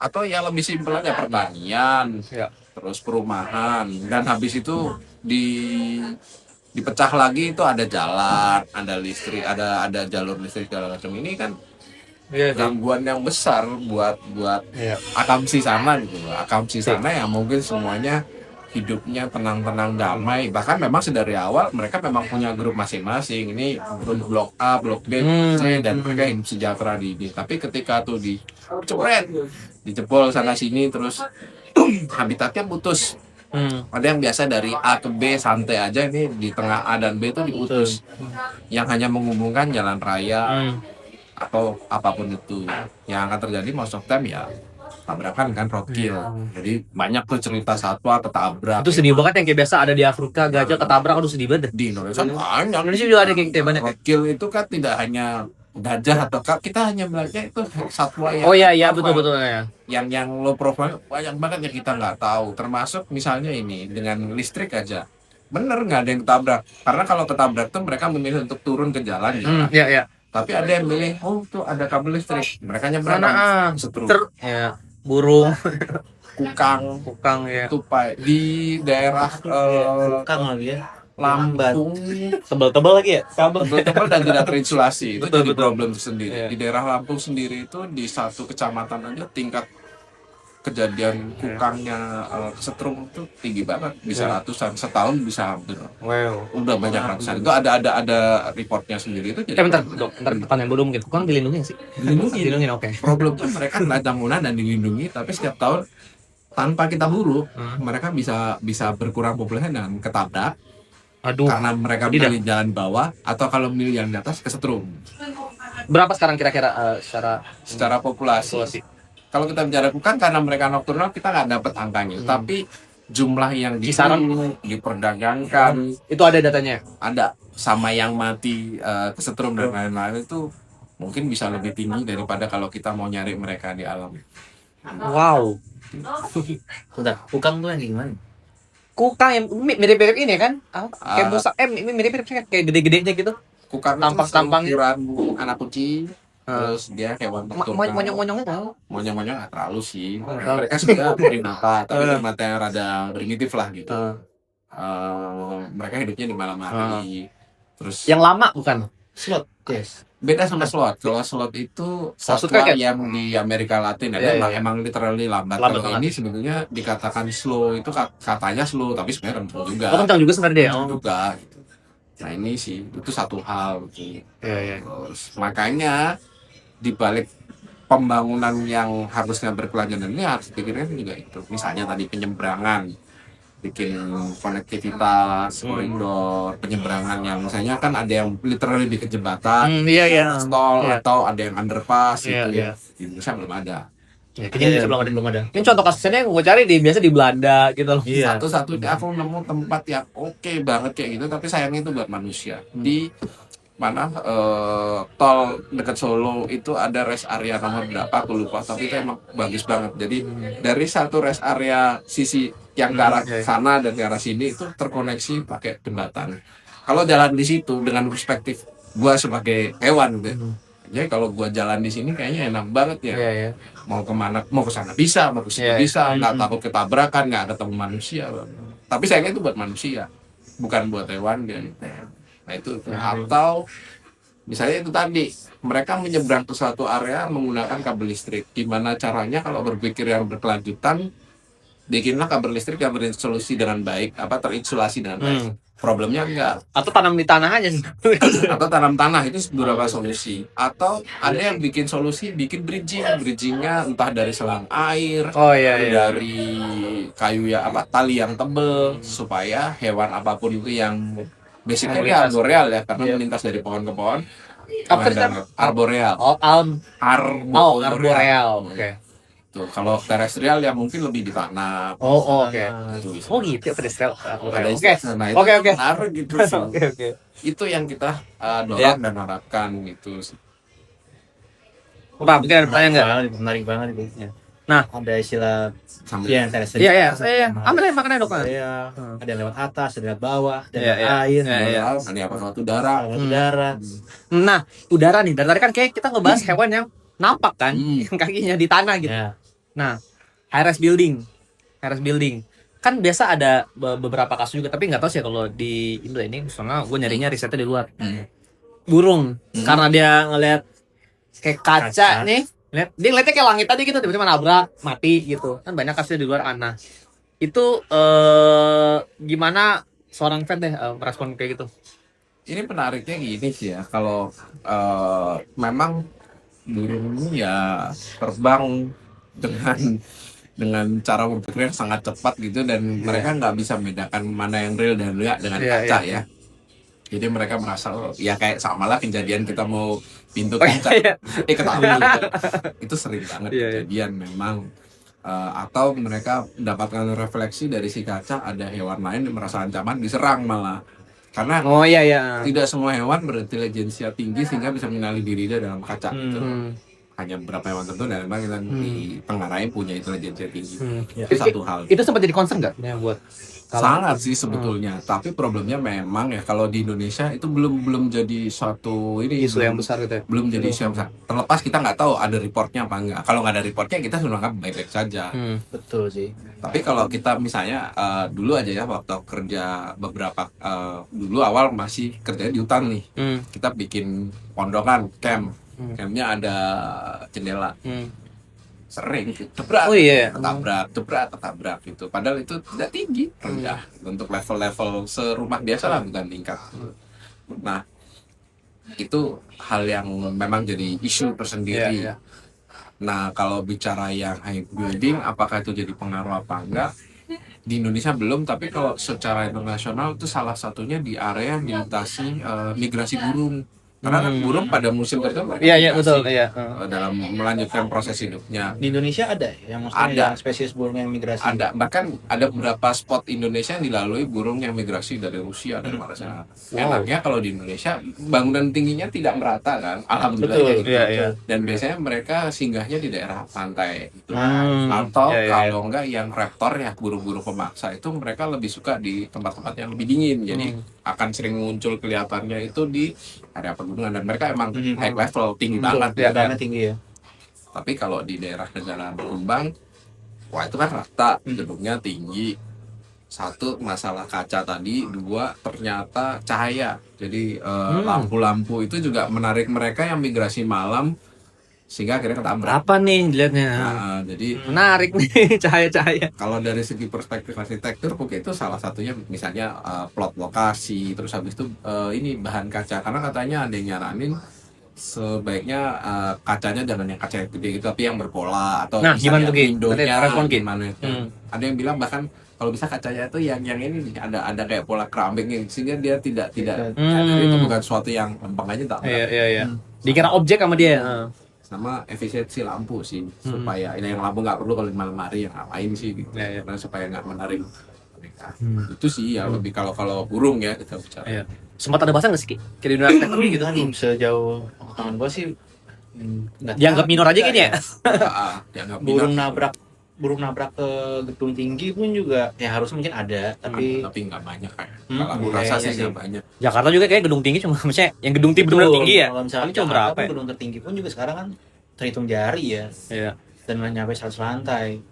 Speaker 2: atau ya lebih simpel aja pertanian, terus perumahan, dan habis itu dipecah lagi itu ada jalan, ada listrik, ada jalur listrik segala macam. Ini kan gangguan yang besar buat akamsi sana gitu. Akamsi sana yang mungkin semuanya hidupnya tenang-tenang damai, bahkan memang sedari awal mereka memang punya grup masing-masing. Ini grup blok A, blok B, C, dan mereka hidup sejahtera di ini. Tapi ketika tuh dijebol sana sini terus habitatnya putus. Ada yang biasa dari A ke B santai aja, ini di tengah A dan B itu diputus. Yang hanya menghubungkan jalan raya atau apapun itu. Yang akan terjadi most of time ya tabrakan kan, roadkill. Jadi banyak tuh cerita satwa ketabrak.
Speaker 1: Itu sedih banget yang kayak biasa ada di Afrika, gajah ketabrak, aduh sedih banget.
Speaker 2: Di Indonesia banyak.
Speaker 1: Indonesia juga ada kayak gitu banyak.
Speaker 2: Roadkill itu kan tidak hanya gajah atau kita hanya melihatnya itu satwa yang
Speaker 1: betul ya.
Speaker 2: Yang low profile banyak banget yang kita nggak tahu. Termasuk misalnya ini dengan listrik aja. Bener nggak ada yang ketabrak? Karena kalau ketabrak tuh mereka memilih untuk turun ke jalan ya. Tapi ada yang milih, tuh ada kabel listrik. Mereka nyebrang setrum.
Speaker 1: Burung,
Speaker 2: kukang ya. Tupai di daerah
Speaker 3: Kukang lagi ya.
Speaker 2: Lampung
Speaker 1: tebal-tebal lagi ya,
Speaker 2: tebal dan tidak terinsulasi. Itu jadi problem tersendiri. Di daerah Lampung sendiri itu di satu kecamatan aja tingkat kejadian kukangnya kesetrum itu tinggi banget, bisa ratusan, setahun bisa hampir.
Speaker 1: Wow.
Speaker 2: Udah banyak ratusan. Itu ada reportnya sendiri itu. Jadi
Speaker 1: Bentar, dok. Bentar, pertanyaan bodoh mungkin. Kurang dilindungi nggak sih? Dilindungi, oke.
Speaker 2: problemnya mereka nggak bangunan dan dilindungi, tapi setiap tahun tanpa kita buru, mereka bisa berkurang populasi dan ketabrak.
Speaker 1: Aduh.
Speaker 2: Karena mereka milih jalan bawah atau kalau milih yang di atas kesetrum.
Speaker 1: Berapa sekarang kira-kira
Speaker 2: Secara populasi. Kalau kita bicara kukang karena mereka nokturnal kita nggak dapat angkanya, tapi jumlah yang diperdagangkan
Speaker 1: itu ada datanya.
Speaker 2: ada sama yang mati kesetrum dan lain-lain itu mungkin bisa lebih tinggi daripada kalau kita mau nyari mereka di alam.
Speaker 1: Wow.
Speaker 3: Bentar, kukang tuh yang gimana?
Speaker 1: Kukang yang mirip-mirip ini kan? Kayak busa, mirip-mirip kayak gede-gedenya gitu.
Speaker 2: Kukang
Speaker 1: Tampang-tampangnya.
Speaker 2: anak kucing. Terus dia hewan nocturnal.
Speaker 1: Monyong-monyongnya tahu.
Speaker 2: Monyong-monyong nggak terlalu sih. Mereka sudah primata, tapi primata yang rada primitif lah gitu. Mereka hidupnya di malam hari. Terus
Speaker 1: yang lama bukan?
Speaker 3: Slot, yes.
Speaker 2: Beda sama sloth. Kalau sloth itu satwa yang di Amerika Latin emang literally lambat. Kalau ini sebenarnya dikatakan slow itu katanya slow, tapi sebenarnya kencang juga.
Speaker 1: Kencang juga sebenarnya dia.
Speaker 2: Juga gitu. Nah ini sih itu satu hal gitu.
Speaker 1: Iya.
Speaker 2: Terus makanya di balik pembangunan yang harusnya berkelanjutan ini harus dipikirkan juga itu. Misalnya tadi penyeberangan, bikin konektivitas, koridor, penyeberangan yang misalnya kan ada yang literally bikin jembatan, tol, atau ada yang underpass gitu ya. Di Indonesia belum ada.
Speaker 1: Ya, kayaknya belum ada. Ini contoh kasusnya yang gue cari biasa di Belanda gitu loh.
Speaker 2: Satu-satunya aku nemu tempat yang oke banget kayak gitu, tapi sayangnya itu buat manusia. Di mana tol dekat Solo itu ada rest area nomor berapa aku lupa, tapi itu emang bagus banget. Jadi dari satu rest area sisi yang ke arah sana dan ke arah sini itu terkoneksi pakai jembatan. Kalau jalan di situ dengan perspektif gua sebagai hewan gitu. Jadi kalau gua jalan di sini kayaknya enak banget ya. Mau kemana, mau ke sana bisa, mau ke sini bisa, nggak takut ketabrakan, nggak ketemu manusia. Tapi sayangnya itu buat manusia, bukan buat hewan gitu. Nah itu atau misalnya itu tadi mereka menyeberang ke suatu area menggunakan kabel listrik. Gimana caranya kalau berpikir yang berkelanjutan, bikinlah kabel listrik yang berinsolusi dengan baik, terinsulasi dengan baik. Problemnya enggak.
Speaker 1: Atau tanam di tanah aja sih.
Speaker 2: Atau tanam tanah itu beberapa solusi. Atau ada yang bikin solusi, bikin bridgingnya entah dari selang air, dari kayu tali yang tebel supaya hewan apapun itu yang basicnya dia arboreal ya, karena melintas dari pohon ke pohon. Arboreal.
Speaker 1: Arboreal. Oke.
Speaker 2: Tuh, kalau terestrial ya mungkin lebih ditanam.
Speaker 1: Oke. Gitu terestrial. Oke.
Speaker 2: Menarik gitu sih.
Speaker 1: Oke.
Speaker 2: Itu yang kita dorong dan harapkan gitu.
Speaker 1: Pak, mungkin ada pertanyaan nggak?
Speaker 3: Menarik banget itu.
Speaker 1: Nah,
Speaker 3: ada istilah
Speaker 1: Iya. Ambil makannya dok.
Speaker 3: Ada yang lewat atas, ada yang lewat bawah, ada yang
Speaker 2: air,
Speaker 3: ada
Speaker 2: yang lewat udara.
Speaker 1: Nah, udara nih. Dari tadi kan kayak kita ngebahas hewan yang nampak kan, yang kakinya di tanah gitu. Nah, high-rise building kan biasa ada beberapa kasus juga, tapi nggak tahu sih kalau di Indo ini. Soalnya gue nyarinya risetnya di luar. Burung, karena dia ngeliat kayak kaca nih. Dia ngeliatnya kayak langit tadi gitu, tiba-tiba nabrak, mati gitu. Kan banyak kasusnya di luar sana. Itu gimana seorang fan deh merespon kayak gitu?
Speaker 2: Ini penariknya gini sih ya, kalau memang burung ini ya terbang dengan cara berpikir yang sangat cepat gitu, dan mereka nggak bisa membedakan mana yang real dan enggak dengan kaca ya. Jadi mereka merasa ya kayak sama lah kejadian kita mau pintu kaca ketahui itu sering banget kejadian memang. Atau mereka mendapatkan refleksi dari si kaca, ada hewan lain yang merasa ancaman diserang malah, karena tidak semua hewan berintelijensia tinggi sehingga bisa mengenali dirinya dalam kaca itu. Hanya beberapa hewan tertentu dan memang kita dipengaruhi punya intelijensia tinggi. Itu satu hal.
Speaker 1: Itu sempat jadi concern nggak buat?
Speaker 2: Sangat sih sebetulnya, tapi problemnya memang ya kalau di Indonesia itu belum jadi suatu
Speaker 1: isu yang besar gitu ya.
Speaker 2: Belum jadi isu yang besar. Terlepas kita nggak tahu ada reportnya apa enggak. Kalau nggak ada reportnya kita sebenarnya baik-baik saja.
Speaker 3: Betul sih.
Speaker 2: Tapi kalau kita misalnya dulu aja ya, waktu kerja beberapa dulu awal masih kerja di hutan nih, kita bikin pondokan campnya ada jendela. sering ketabrak, ketabrak gitu. Padahal itu tidak tinggi, rendah untuk level-level serumah biasa lah, bukan tingkat. Nah, itu hal yang memang jadi isu tersendiri. Nah, kalau bicara yang high building, apakah itu jadi pengaruh apa enggak? Di Indonesia belum, tapi kalau secara internasional itu salah satunya di area yang dilintasi migrasi burung. Karena kan burung pada musim tertentu
Speaker 1: betul
Speaker 2: dalam melanjutkan proses hidupnya.
Speaker 3: Di Indonesia ada yang maksudnya yang spesies burung yang migrasi?
Speaker 2: Ada, bahkan ada beberapa spot Indonesia yang dilalui burung yang migrasi dari Rusia dan Malaysia. Enaknya kalau di Indonesia bangunan tingginya tidak merata kan, alhamdulillah. Dan biasanya mereka singgahnya di daerah pantai gitu. Atau kalau enggak yang raptor ya, burung-burung pemaksa itu mereka lebih suka di tempat-tempat yang lebih dingin. Jadi akan sering muncul kelihatannya itu di area pegunungan, dan mereka emang high level, tinggi banget
Speaker 3: tinggi ya.
Speaker 2: Tapi kalau di daerah negara berkembang, wah itu kan rata, gedungnya tinggi. Satu, masalah kaca tadi. Dua, ternyata cahaya. Jadi lampu-lampu itu juga menarik mereka yang migrasi malam, sehingga akhirnya ketabrak.
Speaker 1: Apa nih dilihatnya?
Speaker 2: Jadi
Speaker 1: menarik nih cahaya-cahaya.
Speaker 2: Kalau dari segi perspektif arsitektur, mungkin itu salah satunya, misalnya plot lokasi, terus habis itu ini bahan kaca. Karena katanya ada yang nyaranin sebaiknya kacanya jangan yang kaca yang gede gitu, tapi yang berpola, atau
Speaker 1: gimana tuh
Speaker 2: windownya gimana. Ada yang bilang bahkan kalau bisa kacanya itu yang ini nih, ada kayak pola keramiknya, sehingga dia tidak itu bukan suatu yang lempeng aja tak.
Speaker 1: Dikira objek sama dia.
Speaker 2: Sama efisiensi lampu sih, supaya ini yang lampu nggak perlu kalau di malam hari, yang ngapain sih gitu. Karena supaya nggak menarik mereka. Itu sih ya lebih kalau burung ya kita bicara.
Speaker 1: Sempat ada bahasan nggak sih Ki di dunia arsitektur gitu kan?
Speaker 3: Sejauh pengetahuan gue sih
Speaker 1: dianggap minor aja gini ya.
Speaker 2: Dianggap
Speaker 3: burung nabrak ke gedung tinggi pun juga ya harus mungkin ada, tapi
Speaker 2: nggak banyak kayak. Kalau aku rasa sih nggak banyak.
Speaker 1: Jakarta juga kayak gedung tinggi cuma maksudnya yang gedung tinggi benar tinggi ya.
Speaker 3: Kalau misalnya cuma berapa ya? Gedung tertinggi pun juga sekarang kan terhitung jari ya. Dan nggak nyampe 100 lantai.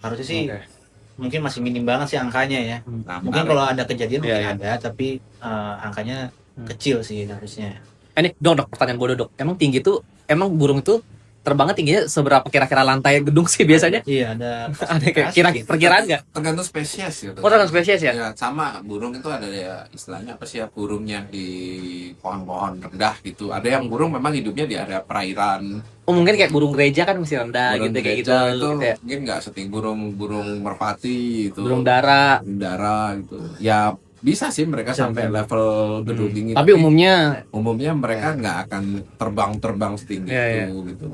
Speaker 3: Harusnya sih mungkin masih minim banget sih angkanya ya. Mungkin kalau ada kejadian mungkin ada, tapi angkanya kecil sih harusnya.
Speaker 1: Ini dok, pertanyaan bodoh dok. Emang tinggi tuh, emang burung itu terbangnya tingginya seberapa kira-kira lantai gedung sih biasanya?
Speaker 3: Iya, ada
Speaker 1: kayak perkiraan nggak?
Speaker 2: Tergantung spesies ya.
Speaker 1: Tergantung spesies ya?
Speaker 2: Ya sama, burung itu ada ya istilahnya apa sih ya, burung yang di pohon-pohon rendah gitu. Ada yang burung memang hidupnya di area perairan.
Speaker 1: Mungkin kayak burung gereja kan masih rendah
Speaker 2: burung
Speaker 1: gitu kayak gitu.
Speaker 2: Itu mungkin nggak setinggi burung merpati itu.
Speaker 1: Burung dara
Speaker 2: gitu. Ya bisa sih mereka sampai level gedung tinggi.
Speaker 1: Tapi umumnya
Speaker 2: mereka nggak akan terbang setinggi itu gitu.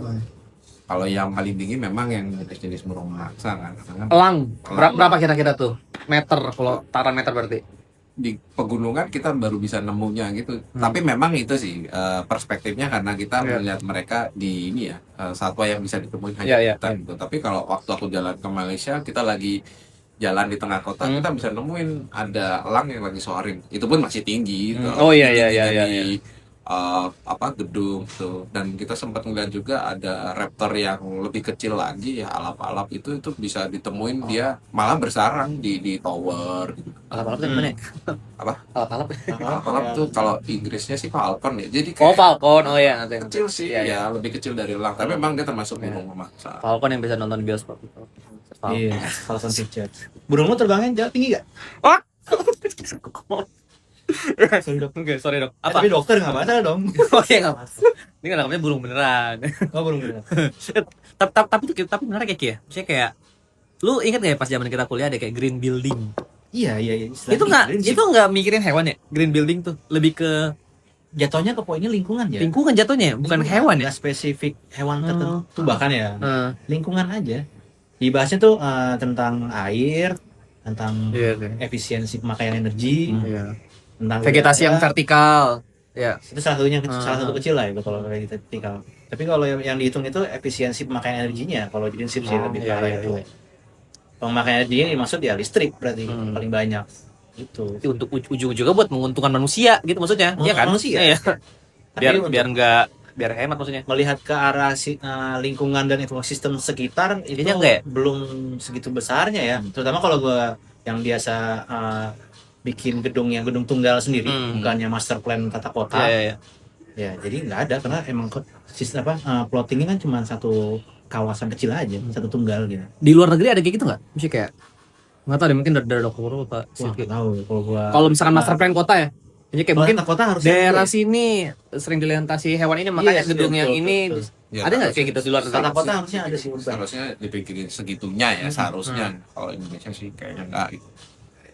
Speaker 2: Kalau yang paling tinggi memang yang jenis burung maksa kan.
Speaker 1: Elang. Berapa kira-kira tuh meter, kalau tataran meter berarti?
Speaker 2: Di pegunungan kita baru bisa nemunya gitu. Tapi memang itu sih perspektifnya, karena kita melihat mereka di ini ya, satwa yang bisa ditemuin hanya hutan gitu. Tapi kalau waktu aku jalan ke Malaysia, kita lagi jalan di tengah kota, kita bisa nemuin ada elang yang lagi soaring. Itu pun masih tinggi gitu. Gedung tuh. Dan kita sempat ngeliat juga ada raptor yang lebih kecil lagi ya, alap-alap itu bisa ditemuin dia malah bersarang di tower gitu.
Speaker 1: Alap-alap itu gimana?
Speaker 2: Apa? Alap-alap tuh kalau Inggrisnya sih falcon ya. Jadi
Speaker 1: kayak falcon.
Speaker 2: Kecil sih ya, lebih kecil dari elang, tapi memang dia termasuk burung memaksa.
Speaker 1: Falcon yang bisa nonton bioskop itu.
Speaker 3: Iya, falcon picture. Burungmu terbangnya tinggi gak?
Speaker 1: Sorry dok.
Speaker 3: Apa? Tapi dokter nggak masalah dong.
Speaker 1: Nggak masalah. Ini kan namanya burung beneran.
Speaker 3: Burung beneran.
Speaker 1: tapi menarik ya Ki ya. Maksudnya kayak, lu ingat nggak ya pas zaman kita kuliah ada kayak green building?
Speaker 3: Iya.
Speaker 1: Itu nggak mikirin hewan ya? Green building tuh lebih ke
Speaker 3: jatuhnya ke poinnya lingkungan ya.
Speaker 1: Lingkungan jatuhnya, bukan hewan ya.
Speaker 3: Nggak spesifik hewan tertentu bahkan ya. Lingkungan aja. Dibahasnya tuh tentang air, tentang efisiensi pemakaian energi, tentang
Speaker 1: vegetasi yang vertikal.
Speaker 3: Itu salah satu kecil lah itu kalau vertikal. Tapi kalau yang dihitung itu efisiensi pemakaian energinya. Kalau jadi sih lebih parah itu. Pemakaian energinya dimaksud ya listrik berarti paling banyak. Itu
Speaker 1: untuk ujung juga buat menguntungkan manusia gitu maksudnya. Iya kan?
Speaker 3: Manusia.
Speaker 1: Biar hemat maksudnya.
Speaker 3: Melihat ke arah lingkungan dan ekosistem sekitar itu belum segitu besarnya ya. Terutama kalau gue yang biasa bikin gedung tunggal sendiri, bukannya master plan tata kota. Ya, jadi nggak ada karena emang sistem plottingnya kan cuma satu kawasan kecil aja, satu tunggal gitu.
Speaker 1: Di luar negeri ada kayak gitu nggak? Misalnya kayak nggak tahu deh, mungkin dari dokter Pak.
Speaker 3: Wah, nggak tahu kalau gua.
Speaker 1: Kalau misalkan master plan kota ya, jadi kayak mungkin
Speaker 3: kota harus
Speaker 1: daerah sini sering dilintasi hewan ini, makanya
Speaker 3: Iya,
Speaker 1: gedung yang
Speaker 3: betul,
Speaker 1: ini
Speaker 3: betul.
Speaker 2: Ya,
Speaker 1: ada nggak kayak gitu di luar negeri?
Speaker 3: Tata kota harusnya ada sih urban.
Speaker 2: Seharusnya dipikirin segitunya ya, seharusnya. Kalau Indonesia sih kayaknya enggak gitu.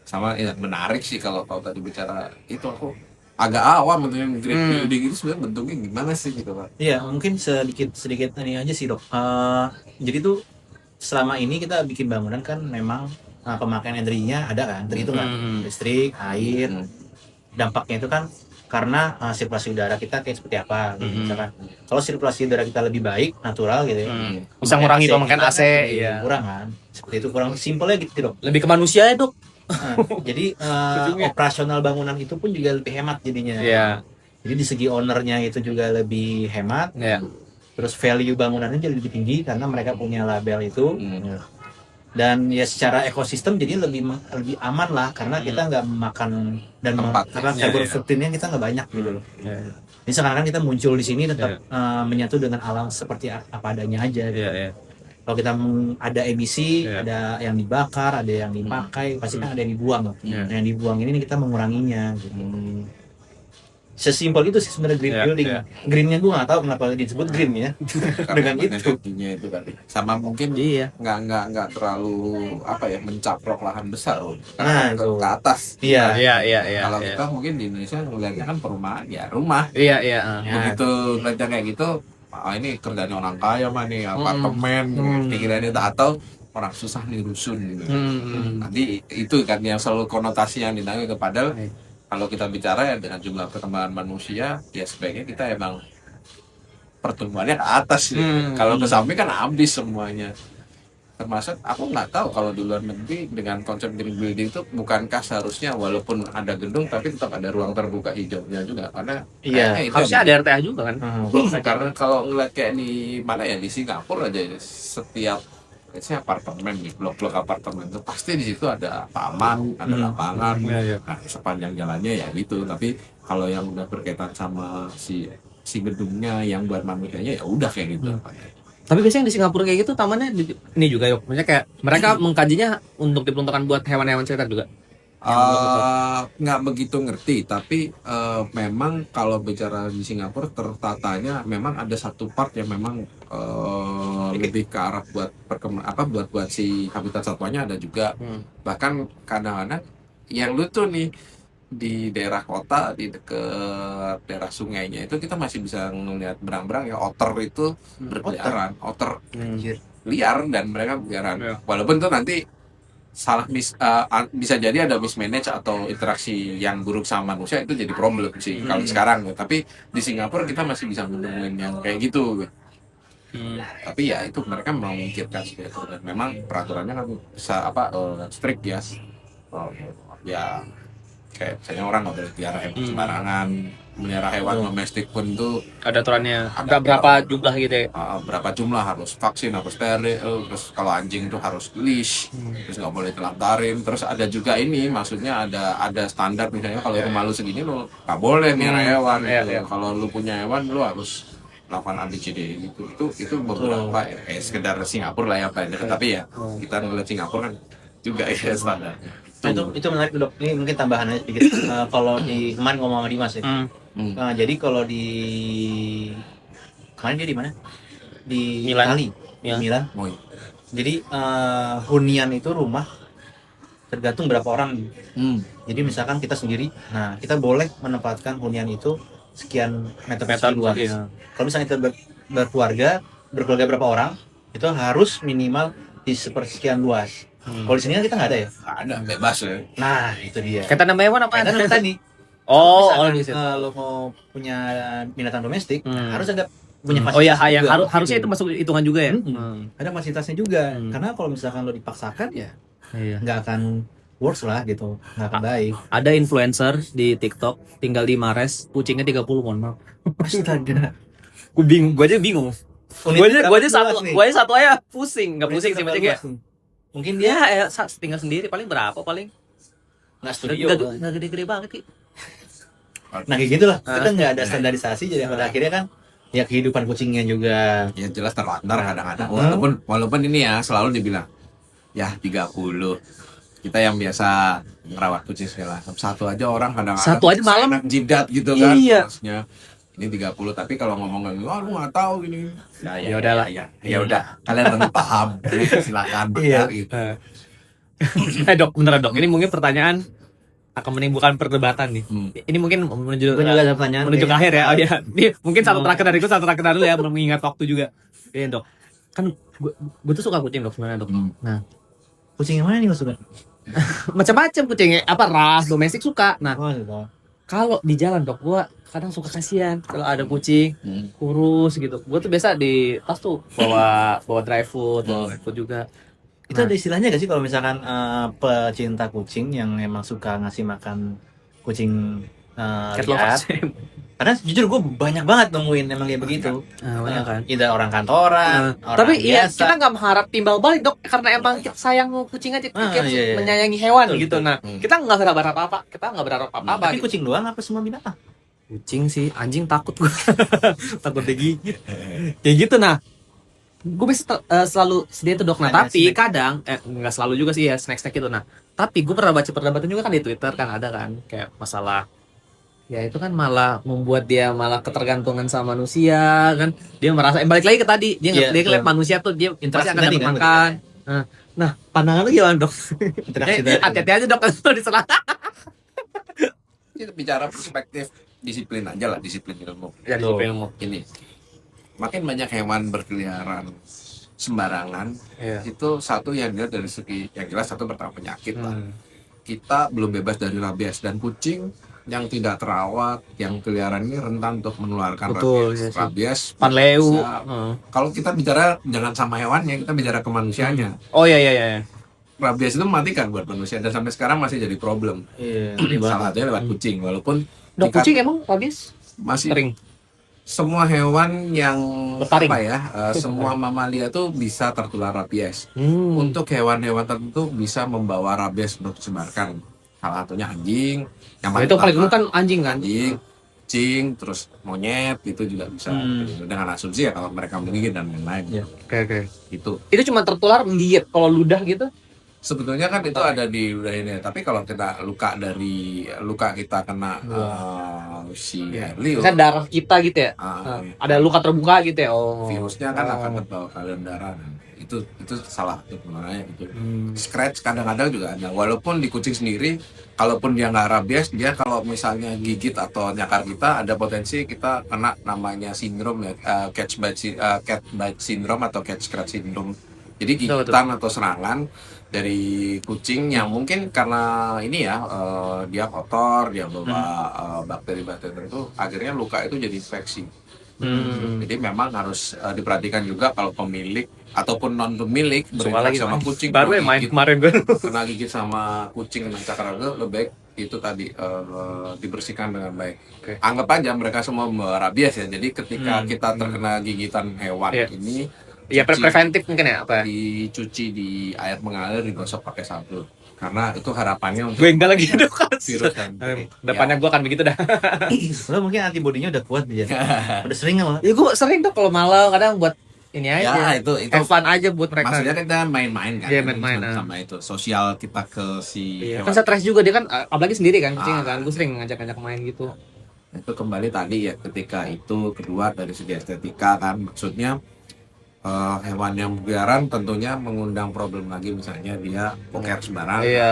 Speaker 2: Sama ya, menarik sih kalau tadi bicara itu, aku agak awam untuk yang green building itu sebenarnya bentuknya gimana sih gitu Pak.
Speaker 3: Iya, mungkin sedikit ini aja sih, Dok. Jadi tuh selama ini kita bikin bangunan kan memang pemakaian energinya ada kan, itu kan listrik, air. Dampaknya itu kan karena sirkulasi udara kita kayak seperti apa gitu. Misalkan kalau sirkulasi udara kita lebih baik, natural gitu ya.
Speaker 1: Bisa ngurangi pemakaian AC,
Speaker 3: iya. Kurang kan. Seperti itu, kurang simpelnya gitu, Dok.
Speaker 1: Lebih ke manusia ya, Dok.
Speaker 3: Jadi operasional bangunan itu pun juga lebih hemat jadinya.
Speaker 1: Iya.
Speaker 3: Jadi di segi ownernya itu juga lebih hemat.
Speaker 1: Iya.
Speaker 3: Terus value bangunannya jadi lebih tinggi karena mereka punya label itu. Dan ya secara ekosistem jadi lebih aman lah karena kita nggak makan dan karena carbon footprintnya kita nggak banyak gitu loh. Ini sekarang kita muncul di sini tetap menyatu dengan alam seperti apa adanya aja. Gitu. Kalau kita ada emisi, ada yang dibakar, ada yang dipakai, pasti kan ada yang dibuang. Nah, yang dibuang ini kita menguranginya. Gitu. Sesimpel itu sih sebenarnya green building. Greennya gue nggak tahu kenapa disebut green ya. Dengan itu.
Speaker 2: Itu kali. Sama mungkin nggak terlalu apa ya, mencaplok lahan besar loh. Karena ke atas.
Speaker 1: Iya.
Speaker 2: Kalau kita mungkin di Indonesia ngeliatnya kan perumahan ya rumah.
Speaker 1: Iya.
Speaker 2: Begitu ngeliatnya kayak gitu, ini kerjanya orang kaya mah nih, apartemen, pikirannya atau orang susah nih rusun gitu. Nanti itu kan yang selalu konotasi yang ditanggung kepada kalau kita bicara ya dengan jumlah perkembangan manusia, ya sebaiknya kita emang pertumbuhannya ke atas ya. Kalau ke samping kan habis semuanya. Termasuk aku nggak tahu kalau di luar negeri dengan konsep green building itu bukankah seharusnya walaupun ada gedung tapi tetap ada ruang terbuka hijaunya juga, karena
Speaker 1: harusnya ada RTA juga kan.
Speaker 2: Karena kalau ngeliat kayak di mana ya, di Singapura aja setiap apartemen nih, blok-blok apartemen itu pasti di situ ada taman, ada lapangan. Nah, sepanjang jalannya ya gitu. Tapi kalau yang udah berkaitan sama si gedungnya yang buat manusianya ya udah kayak gitu.
Speaker 1: Tapi biasanya di Singapura kayak gitu tamannya ini juga yuk. Maksudnya kayak mereka mengkajinya untuk diperuntukkan buat hewan-hewan sekitar juga.
Speaker 2: Nggak begitu ngerti, tapi memang kalau bicara di Singapura tertatanya memang ada satu part yang memang lebih ke arah buat buat si habitat satwanya ada juga. Bahkan kadang-kadang yang lucu nih di daerah kota, di dekat daerah sungainya itu kita masih bisa ngelihat berang-berang ya, otter itu berkeliaran, otter liar dan mereka berkeliaran. Walaupun tuh nanti bisa jadi ada mismanage atau interaksi yang buruk sama manusia, itu jadi problem sih kalau sekarang. Tapi di Singapura kita masih bisa menemuin yang kayak gitu. Tapi ya itu mereka memikirkan sih, dan memang peraturannya kan bisa strict ya. Ya kayak misalnya orang nggak boleh pelihara hewan sembarangan, melihara hewan domestik pun tuh
Speaker 1: ada aturannya, berapa jumlah gitu ya.
Speaker 2: Berapa jumlah harus vaksin, harus steril, terus kalau anjing tuh harus leash, terus nggak boleh telantarin. Terus ada juga ini, maksudnya ada standar, misalnya kalau rumah lu segini lu nggak boleh melihara hewan. Kalau lu punya hewan lu harus melakukan ABCD gitu. Itu beberapa sekedar Singapura lah ya Pak. Tapi ya kita ngeliat Singapura kan juga ya standar.
Speaker 3: Itu menarik, Dok. Ini mungkin tambahan aja sedikit. Kalau di kemarin ngomong sama Dimas ya. Jadi kalau di kemarin dia di mana? Di
Speaker 1: Milan.
Speaker 3: Itali. Milan. Jadi hunian itu rumah tergantung berapa orang. Jadi misalkan kita sendiri, nah kita boleh menempatkan hunian itu sekian meter persegi luas. Kalau misalnya kita berkeluarga berapa orang, itu harus minimal di sepersekian luas. Kalau di sini kan kita nggak ada ya?
Speaker 2: Ada, bebas ya.
Speaker 3: Nah itu dia.
Speaker 1: Kata nama hewan apa?
Speaker 3: Kata tadi. Kalau mau punya binatang domestik, harus ada punya fasilitas.
Speaker 1: Harusnya itu masuk hitungan juga ya.
Speaker 3: Ada fasilitasnya juga. Karena kalau misalkan lo dipaksakan ya, nggak akan works lah gitu, nggak akan baik.
Speaker 1: Ada influencer di TikTok tinggal di Mares, kucingnya 30, mohon maaf.
Speaker 3: Astaga.
Speaker 1: Gue aja bingung. Gue aja satu aja pusing, nggak pusing sih macamnya. Mungkin dia tinggal sendiri, paling berapa paling?
Speaker 3: Nggak studio.
Speaker 1: Nggak gede-gede banget sih.
Speaker 3: Nah kayak gitulah. Kita nggak ada standarisasi, jadi pada akhirnya kan Ya kehidupan kucingnya juga.
Speaker 2: Ya jelas terlantar kadang-kadang. Walaupun ini ya selalu dibilang ya 30. Kita yang biasa merawat kucing segala. Satu aja orang kadang-kadang
Speaker 1: Satu aja malam.
Speaker 2: enak jidat gitu kan.
Speaker 1: Iya.
Speaker 2: Maksudnya ini 30, tapi kalau ngomong lu nggak tahu gini.
Speaker 1: Ya udahlah.
Speaker 2: Ya udah, kalian tentu paham. Silakan.
Speaker 3: Iya.
Speaker 2: Gitu.
Speaker 1: Dok, beneran dok. Ini mungkin pertanyaan akan menimbulkan perdebatan nih. Ini mungkin menuju
Speaker 3: Gue juga ada pertanyaan.
Speaker 1: menuju ke akhir ya. Oh, ya. Ini mungkin satu terakhir dariku, satu terakhir dulu ya, mengingat waktu juga. Iya dok. Kan gue tuh suka kucing dok sebenarnya dok. Nah,
Speaker 3: Kucing yang mana nih lo suka?
Speaker 1: macam-macam kucingnya. Apa ras domestik suka. Nah,
Speaker 3: Oh, gitu.
Speaker 1: kalau di jalan dok, gue kadang suka kasihan kalau ada kucing kurus gitu. Gue tuh biasa di tas tuh bawa dry food, bawa food juga.
Speaker 3: Itu ada istilahnya gak sih kalau misalkan pecinta kucing yang emang suka ngasih makan kucing
Speaker 1: Cat
Speaker 3: liar?
Speaker 1: lovers.
Speaker 3: Karena jujur gue banyak banget nemuin emang kayak begitu.
Speaker 1: Banyak kan.
Speaker 3: Either orang kantoran, orang
Speaker 1: Tapi iya,
Speaker 3: biasa.
Speaker 1: kita nggak mengharap timbal balik dok, karena emang kita sayang kucing aja, kita
Speaker 3: iya.
Speaker 1: menyayangi hewan
Speaker 3: Betul,
Speaker 1: gitu.
Speaker 3: betul.
Speaker 1: Nah, kita nggak berharap apa-apa, kita nggak berharap apa-apa.
Speaker 3: Tapi
Speaker 1: Gitu.
Speaker 3: kucing doang apa semua binatang?
Speaker 1: Kucing sih, anjing takut gua, takut digigit. Kayak gitu. Nah, gue bisa selalu sedia tuh dok. Nah,
Speaker 3: Ada
Speaker 1: tapi
Speaker 3: snack.
Speaker 1: kadang nggak selalu juga sih ya snack gitu. Nah, tapi gue pernah baca perdebatan juga kan di Twitter kan ada kan kayak masalah. Ya itu kan malah membuat dia malah ketergantungan sama manusia kan. Dia merasa balik lagi ke tadi, dia
Speaker 3: Iya,
Speaker 1: dia ngeliat
Speaker 3: betul.
Speaker 1: manusia tuh dia pasti
Speaker 3: Interaksi
Speaker 1: akan
Speaker 3: tadi
Speaker 1: dapat
Speaker 3: kan,
Speaker 1: makan. Nah, pandangan lu gimana dok?
Speaker 3: Interaksi tadi.
Speaker 1: Hati-hati aja dok kalau diserang.
Speaker 2: Kita bicara perspektif disiplin aja lah, disiplin ilmu.
Speaker 1: Ya
Speaker 3: Betul.
Speaker 1: ilmu.
Speaker 2: Ini makin banyak hewan berkeliaran sembarangan,
Speaker 1: Iya.
Speaker 2: itu satu yang dilihat dari segi yang jelas, satu pertama penyakit lah. Kita belum bebas dari rabies, dan kucing yang tidak terawat, yang keliaran ini rentan untuk menularkan
Speaker 1: Betul,
Speaker 2: rabies.
Speaker 1: iya sih.
Speaker 2: Rabies
Speaker 1: Panleu.
Speaker 2: bisa- Kalau kita bicara jangan sama hewannya, kita bicara ke manusianya.
Speaker 1: Oh iya.
Speaker 2: Rabies itu mematikan buat manusia, dan sampai sekarang masih jadi problem.
Speaker 3: Iya.
Speaker 2: Salah satunya lewat kucing, walaupun
Speaker 1: Dok,
Speaker 2: tingkat-
Speaker 1: kucing emang rabies
Speaker 2: masih
Speaker 1: sering.
Speaker 2: semua hewan yang
Speaker 1: Bertaring.
Speaker 2: semua mamalia tuh bisa tertular rabies.
Speaker 1: Hmm.
Speaker 2: Untuk hewan-hewan tertentu bisa membawa rabies untuk disebarkan. Salah satunya anjing. Yang
Speaker 1: Nah, itu paling umum kan anjing kan.
Speaker 2: anjing, kucing, terus monyet itu juga bisa. Dengan asumsi ya kalau mereka menggigit dan lain-lain.
Speaker 3: Iya.
Speaker 1: Oke.
Speaker 2: Itu
Speaker 1: Itu cuma tertular menggigit. Kalau ludah gitu.
Speaker 2: sebetulnya kan itu ada di ludah ini. Tapi kalau kita luka kita kena si Herliu,
Speaker 1: Misalnya darah kita gitu ya.
Speaker 2: ah,
Speaker 1: Ada luka terbuka gitu ya. Oh.
Speaker 2: virusnya kan akan terbawa ke aliran darah. Itu salah satu sebenarnya itu. Scratch kadang-kadang juga ada. Walaupun di kucing sendiri, kalaupun dia nggak rabies, dia kalau misalnya gigit atau nyakar kita, ada potensi kita kena namanya sindrom ya, cat bite syndrome atau cat scratch syndrome. Jadi gigitan atau serangan dari kucing yang mungkin karena ini ya, dia kotor, dia bawa bakteri-bakteri tertentu, akhirnya luka itu jadi infeksi. Jadi memang harus diperhatikan juga kalau pemilik ataupun non pemilik berinteraksi sama kucing,
Speaker 1: Baru ya main
Speaker 2: gigit-
Speaker 1: kemarin gue.
Speaker 2: kena gigit sama kucing dengan cakar raga, lebih baik itu tadi dibersihkan dengan baik.
Speaker 1: Oke.
Speaker 2: Anggap aja mereka semua membawa rabies ya. Jadi ketika kita terkena gigitan hewan
Speaker 1: Iya.
Speaker 2: ini,
Speaker 1: Ya
Speaker 2: cuci-
Speaker 1: preventif mungkin ya apa?
Speaker 2: dicuci di air mengalir, digosok pakai sabun. Karena itu harapannya untuk
Speaker 1: Gue enggak lagi dok.
Speaker 2: virus dan
Speaker 1: Depannya gue akan begitu dah.
Speaker 3: Lo mungkin antibodinya udah kuat dia. Udah sering nggak lo?
Speaker 1: Ya gue sering dok kalau malam kadang buat ini
Speaker 2: ya
Speaker 1: aja.
Speaker 2: itu
Speaker 1: Have fun aja buat mereka.
Speaker 2: maksudnya kita main-main kan.
Speaker 1: Iya, main-main,
Speaker 2: sama itu sosial kita ke si
Speaker 1: Iya,
Speaker 2: hewan.
Speaker 1: kan stres juga dia kan, apalagi sendiri kan kucingnya kan. Gue sering ngajak-ngajak main gitu.
Speaker 2: Itu kembali tadi ya, ketika itu kedua dari segi estetika kan, maksudnya hewan yang berkeliaran tentunya mengundang problem lagi, misalnya dia boker sembarangan.
Speaker 1: Iya.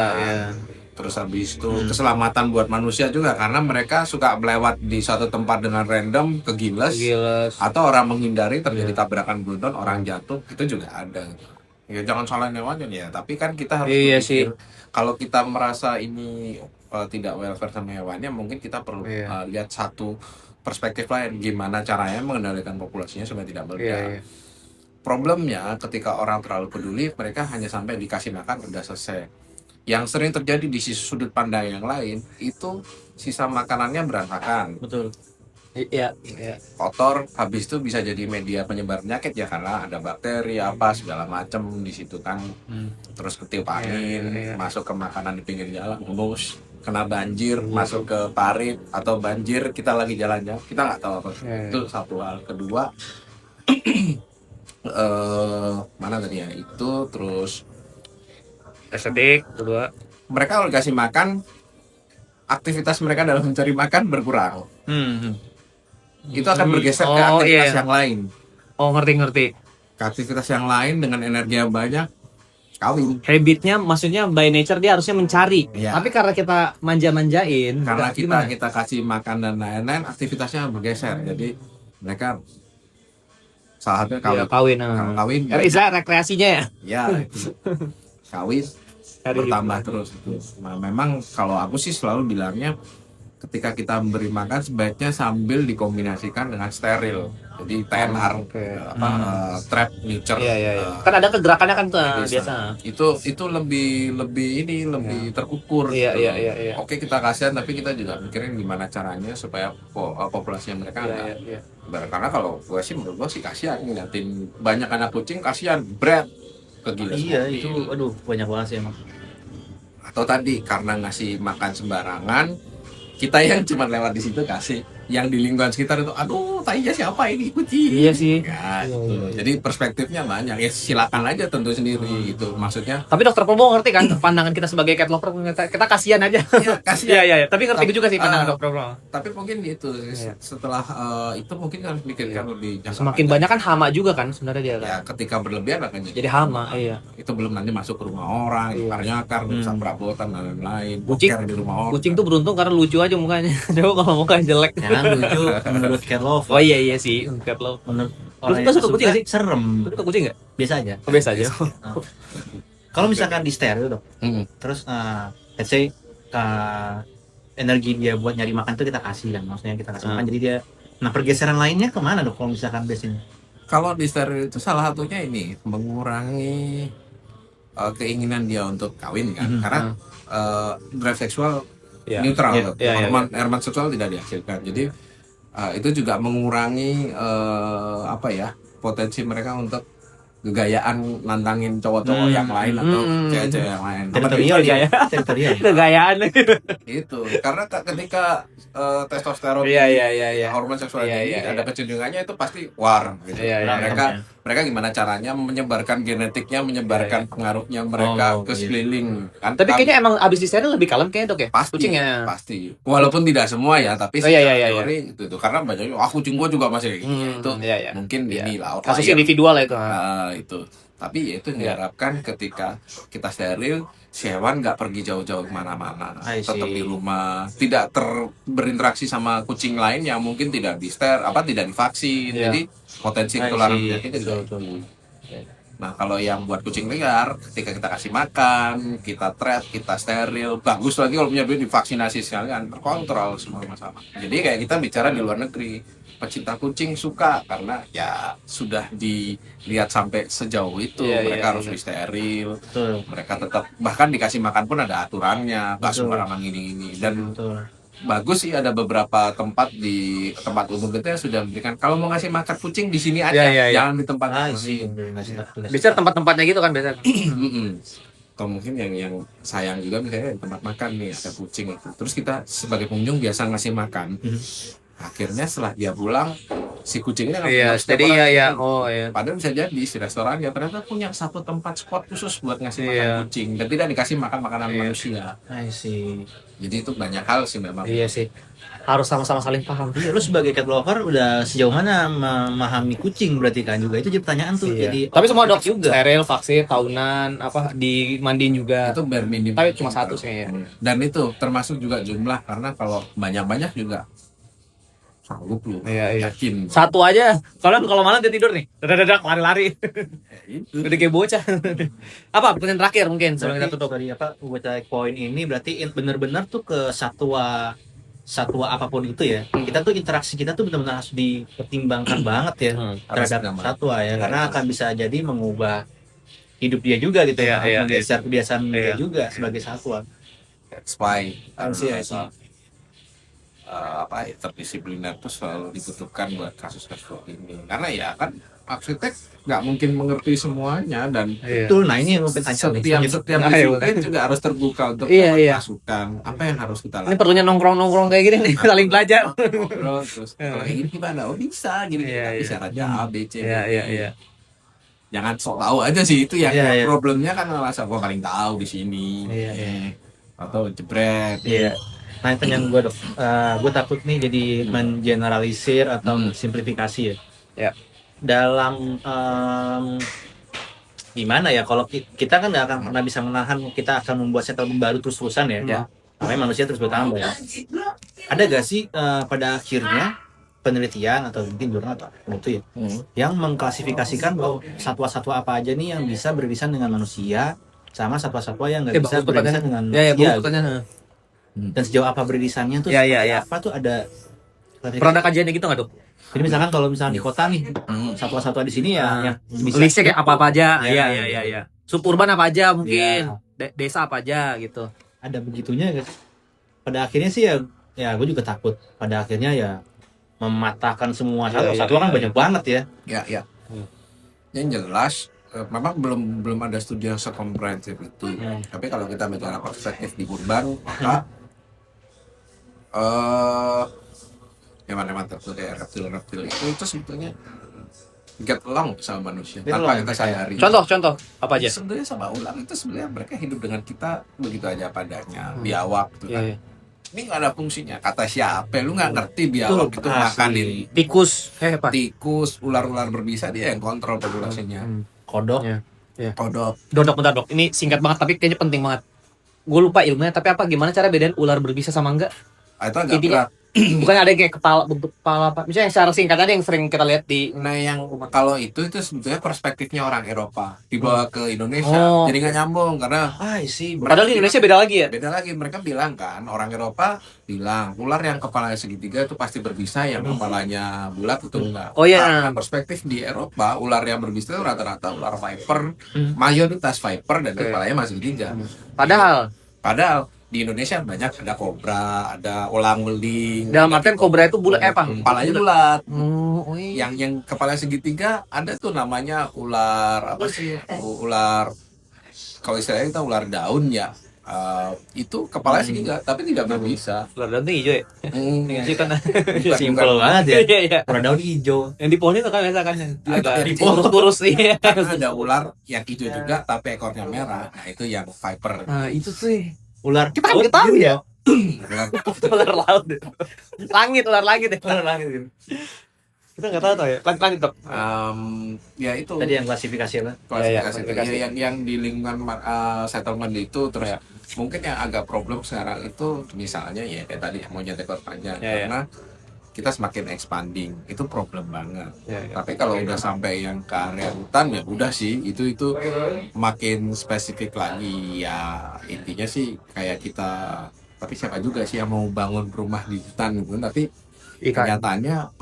Speaker 2: Terus habis itu keselamatan buat manusia juga, karena mereka suka melewat di satu tempat dengan random, kegiles,
Speaker 1: Gila.
Speaker 2: atau orang menghindari terjadi tabrakan beruntun, orang jatuh, itu juga ada. Ya jangan salahin hewannya ya, tapi kan kita harus
Speaker 1: Iya
Speaker 2: berpikir, kalau kita merasa ini tidak welfare sama hewannya, mungkin kita perlu lihat satu perspektif lain, gimana caranya mengendalikan populasinya supaya tidak meledak.
Speaker 1: Iya.
Speaker 2: Problemnya ketika orang terlalu peduli, mereka hanya sampai dikasih makan udah selesai. Yang sering terjadi di sisi sudut pandang yang lain, itu sisa makanannya berantakan,
Speaker 3: Betul.
Speaker 1: Iya.
Speaker 2: kotor, habis itu bisa jadi media penyebar penyakit ya, karena ada bakteri apa segala macam di situ kan. Terus ketiup angin,
Speaker 1: Iya.
Speaker 2: masuk ke makanan di pinggir jalan, humus. kena banjir masuk ke parit, atau banjir kita lagi jalan-jalan kita nggak tahu apa. Itu satu hal. Kedua, mana tadi ya, itu terus
Speaker 1: estetik kedua.
Speaker 2: mereka kalau dikasih makan, aktivitas mereka dalam mencari makan berkurang. Itu akan bergeser ke aktivitas yang lain.
Speaker 1: Oh, ngerti.
Speaker 2: Ke aktivitas yang lain dengan energi yang banyak, kawin.
Speaker 1: Habitnya maksudnya by nature dia harusnya mencari.
Speaker 2: Iya.
Speaker 1: Tapi karena kita manja-manjain,
Speaker 2: Karena
Speaker 1: gimana?
Speaker 2: kita kasih makan dan lain-lain, aktivitasnya bergeser. Jadi mereka salah satunya kawin.
Speaker 1: Iya, kawin.
Speaker 2: Kalau kawin,
Speaker 1: Istilah rekreasinya ya.
Speaker 2: ya itu. Kawin bertambah terus itu. Nah, memang kalau aku sih selalu bilangnya, ketika kita memberi makan sebaiknya sambil dikombinasikan dengan steril. Jadi TNR, trap nurture.
Speaker 1: Iya. Kan ada kegerakannya kan tuh biasa.
Speaker 2: Itu lebih terukur.
Speaker 1: Iya.
Speaker 2: Oke, kita kasihan, tapi kita juga mikirin gimana caranya supaya populasinya mereka enggak.
Speaker 1: Iya.
Speaker 2: Karena kalau gue sih, menurut gue sih kasihan ngeliatin banyak anak kucing, kasihan berat kegilas.
Speaker 3: Iya, itu aduh banyak banget sih emang.
Speaker 2: Atau tadi karena ngasih makan sembarangan, kita yang cuma lewat di situ kasih, yang di lingkungan sekitar itu, aduh, tainya siapa ini kucing?
Speaker 1: Iya sih.
Speaker 2: Ya, gitu. Jadi perspektifnya banyak. Ya silakan aja tentu sendiri gitu. Maksudnya
Speaker 1: Tapi dokter Probo ngerti kan pandangan kita sebagai cat lover, kita kasihan aja.
Speaker 2: ya, kasihan.
Speaker 1: Iya. Tapi ngerti juga sih pandangan dokter Probo.
Speaker 2: Tapi mungkin itu setelah itu mungkin harus pikirkan lebih jangka
Speaker 1: Semakin
Speaker 2: panjang.
Speaker 1: banyak kan hama juga kan sebenarnya dia kan.
Speaker 2: Ya, ketika berlebihan akan
Speaker 1: Jadi hama, iya.
Speaker 2: itu belum nanti masuk ke rumah orang, nyakar, rusak perabotan dan lain-lain.
Speaker 1: Kucing-
Speaker 2: boker di rumah orang.
Speaker 1: Kucing tuh beruntung karena lucu aja mukanya. Coba kalau mukanya jelek.
Speaker 3: Jangan lucu menurut cat lover.
Speaker 1: Oh iya sih, cat lover.
Speaker 3: Menurut
Speaker 1: Lu
Speaker 3: orang yang
Speaker 1: suka kucing nggak sih?
Speaker 3: serem.
Speaker 1: Lu suka kucing enggak?
Speaker 3: Biasa aja.
Speaker 1: Biasa aja.
Speaker 3: Kalau misalkan di steril dok, terus let's say energi dia buat nyari makan tuh kita kasih kan, maksudnya kita kasih makan, jadi dia. Nah pergeseran lainnya kemana dok kalau misalkan biasanya?
Speaker 2: Kalau di steril itu salah satunya ini mengurangi keinginan dia untuk kawin kan, karena drive seksual neutral, hormon seksual tidak dihasilkan, jadi itu juga mengurangi potensi mereka untuk gegayaan nantangin cowok-cowok yang lain atau cewek-cewek yang lain.
Speaker 3: Teritorial ya, teritorial.
Speaker 1: Kegayaan.
Speaker 2: Itu karena ketika testosteron, hormon seksual ini ada kecenderungannya itu pasti war gitu. Mereka gimana caranya menyebarkan genetiknya, menyebarkan pengaruhnya mereka ke sekeliling kan.
Speaker 1: Tapi kayaknya emang abis di steril lebih kalem kayaknya dok ya.
Speaker 2: Pasti. Walaupun tidak semua ya, tapi teori itu karena banyak kucing gua juga masih gitu. Mungkin inilah
Speaker 1: kasus individual itu.
Speaker 2: Itu. Tapi ya itu diharapkan ketika kita steril, si hewan nggak pergi jauh-jauh kemana-mana, tetap di rumah, tidak berinteraksi sama kucing lain yang mungkin tidak tidak divaksin, jadi potensi ketularan penyakitnya juga. Nah kalau yang buat kucing liar, ketika kita kasih makan, kita trap, kita steril, bagus lagi kalau punya duit divaksinasi sekalian, terkontrol semua masalah. Jadi kayak kita bicara di luar negeri, pecinta kucing suka karena ya sudah dilihat sampai sejauh itu, mereka harus disteril, mereka tetap bahkan dikasih makan pun ada aturannya, nggak sembarangan ini dan bagus sih, ada beberapa tempat di tempat umum kita yang sudah memberikan kalau mau ngasih makan kucing di sini aja, jangan di tempat lain.
Speaker 1: Bisa tempat-tempatnya gitu kan biasa.
Speaker 2: Atau mungkin yang sayang juga misalnya di tempat makan nih ada kucing itu, terus kita sebagai pengunjung biasa ngasih makan, akhirnya setelah dia pulang si kucing ini padahal bisa jadi si restoran ya ternyata punya satu tempat spot khusus buat ngasih makan kucing dan tidak dikasih makan makanan manusia. Jadi itu banyak hal sih memang.
Speaker 1: Iya sih, harus sama-sama saling paham.
Speaker 3: Iya, lu sebagai cat lover udah sejauh mana memahami kucing berarti kan, juga itu jadi pertanyaan tuh. Jadi
Speaker 1: tapi semua dok juga steril, vaksin tahunan, dimandiin juga.
Speaker 2: Itu bare minimum.
Speaker 1: Tapi cuma satu sih ya.
Speaker 2: Dan itu termasuk juga jumlah, karena kalau banyak juga sanggup lu, yakin.
Speaker 1: Satu aja, kalau malam dia tidur nih, dadak lari-lari. Udah kayak bocah. Apa pertanyaan terakhir mungkin sebelum kita tutup?
Speaker 3: Dari buat poin ini berarti benar-benar tuh ke satwa apapun itu ya, kita tuh interaksi kita tuh benar-benar harus dipertimbangkan banget ya terhadap satwa ya, karena akan bisa jadi mengubah hidup dia juga gitu menggeser kebiasaan dia juga sebagai satwa.
Speaker 2: Spy. interdisipliner itu selalu dibutuhkan buat kasus-kasus ini. Karena ya kan arsitek nggak mungkin mengerti semuanya dan
Speaker 3: Betul, nah ini yang mau tanya nih.
Speaker 2: setiap disiplin juga harus terbuka untuk masukan apa yang harus kita
Speaker 1: Ini
Speaker 2: lakukan.
Speaker 1: perlunya nongkrong kayak gini nih, saling belajar.
Speaker 2: Ngobrol terus kalau kayak gini gimana? Oh bisa gini bisa raja A B C.
Speaker 1: Iya.
Speaker 2: Jangan sok tahu aja sih itu yang
Speaker 3: Iya.
Speaker 2: problemnya kan ngerasa gua paling tahu di sini.
Speaker 3: Iya.
Speaker 2: Atau jebret.
Speaker 3: Iya. Nah itu yang gue dok, gue takut nih jadi mengeneralisir atau simplifikasi ya.
Speaker 1: Ya.
Speaker 3: Dalam gimana ya, kalau kita kan nggak akan pernah bisa menahan, kita akan membuat settlement baru terus-terusan ya.
Speaker 1: Ya.
Speaker 3: Namanya manusia terus bertambah ya. Ada gak sih pada akhirnya penelitian atau mungkin jurnal atau apa itu ya, yang mengklasifikasikan bahwa satwa-satwa apa aja nih yang bisa beririsan dengan manusia sama satwa-satwa yang nggak bisa beririsan dengan manusia. Dan sejauh apa beririsannya tuh? Apa tuh ada?
Speaker 1: Pernah ada kajiannya gitu nggak tuh?
Speaker 3: Jadi misalkan kalau misalnya di kota nih, satwa-satwa di sini ya, bisa
Speaker 1: Listnya kayak apa aja?
Speaker 3: Ya.
Speaker 1: Iya. Suburban apa aja mungkin? Desa apa aja gitu.
Speaker 3: Ada begitunya guys. Pada akhirnya sih ya gue juga takut. Pada akhirnya ya mematahkan semua satwa-satwa kan banyak banget ya.
Speaker 2: Ya. Yang jelas memang belum ada studi yang sekomprehensif itu. Tapi kalau kita bicara perspektif di urban, maka hewan-hewan tertentu kayak reptil itu sebetulnya get along sama manusia tanpa kita sadari.
Speaker 1: Contoh apa aja?
Speaker 2: Sebenarnya sama ular itu sebenarnya mereka hidup dengan kita begitu aja padanya, biawak gitu kan. Ini nggak ada fungsinya. Kata siapa? Lu nggak ngerti biawak itu makanin tikus, ular-ular berbisa, dia yang kontrol populasinya.
Speaker 3: Kodok.
Speaker 2: Kodok.
Speaker 1: Bentar dok. Ini singkat banget tapi kayaknya penting banget. Gue lupa ilmunya, tapi gimana cara bedain ular berbisa sama enggak?
Speaker 2: Itu agak berat.
Speaker 1: Bukan ada yang kayak bentuk kepala apa? Misalnya yang secara singkat aja yang sering kita lihat di.
Speaker 2: Nah yang kalau itu sebetulnya perspektifnya orang Eropa dibawa ke Indonesia, jadi nggak nyambung karena
Speaker 3: sih.
Speaker 1: Padahal di Indonesia beda lagi ya.
Speaker 2: Beda lagi, mereka bilang kan, orang Eropa bilang ular yang kepalanya segitiga itu pasti berbisa, yang kepalanya bulat itu enggak.
Speaker 1: Oh iya.
Speaker 2: Nah, perspektif di Eropa ular yang berbisa itu rata-rata ular viper, mayoritas viper dan kepalanya masih segitiga.
Speaker 1: Padahal
Speaker 2: di Indonesia banyak, ada kobra, ada ulang-uling.
Speaker 1: Dalam artian kobra itu bulat apa?
Speaker 2: Kepalanya bulat.
Speaker 1: Iya.
Speaker 2: Yang kepalanya segitiga ada tuh namanya ular apa sih? Ular, kalau istilahnya kita ular daun ya. Itu kepalanya segitiga tapi tidak berbisa.
Speaker 1: Ular daun itu hijau ya? Itu kan
Speaker 3: Simpel banget ya.
Speaker 1: Iya.
Speaker 3: Ular daun hijau.
Speaker 1: Yang di pohon itu kan biasa kan.
Speaker 2: Di
Speaker 1: pohon kurus iya.
Speaker 2: Ada ular yang hijau juga tapi ekornya merah. Nah, itu yang viper.
Speaker 1: Nah, itu sih.
Speaker 3: Ular
Speaker 1: Kita nggak tahu ya.
Speaker 2: Ular
Speaker 1: laut. Ular langit. Kita nggak tahu ya. Lanjut dok.
Speaker 2: Ya itu.
Speaker 3: Tadi yang klasifikasi apa?
Speaker 2: Klasifikasi. Yang di lingkungan settlement itu terus mungkin yang agak problem sekarang itu misalnya ya kayak tadi monyet ekor panjang karena kita semakin expanding itu problem banget. Tapi kalau udah sampai yang ke area hutan ya udah sih itu makin spesifik lagi ya, intinya sih kayak kita, tapi siapa juga sih yang mau bangun rumah di hutan gitu, tapi kenyataannya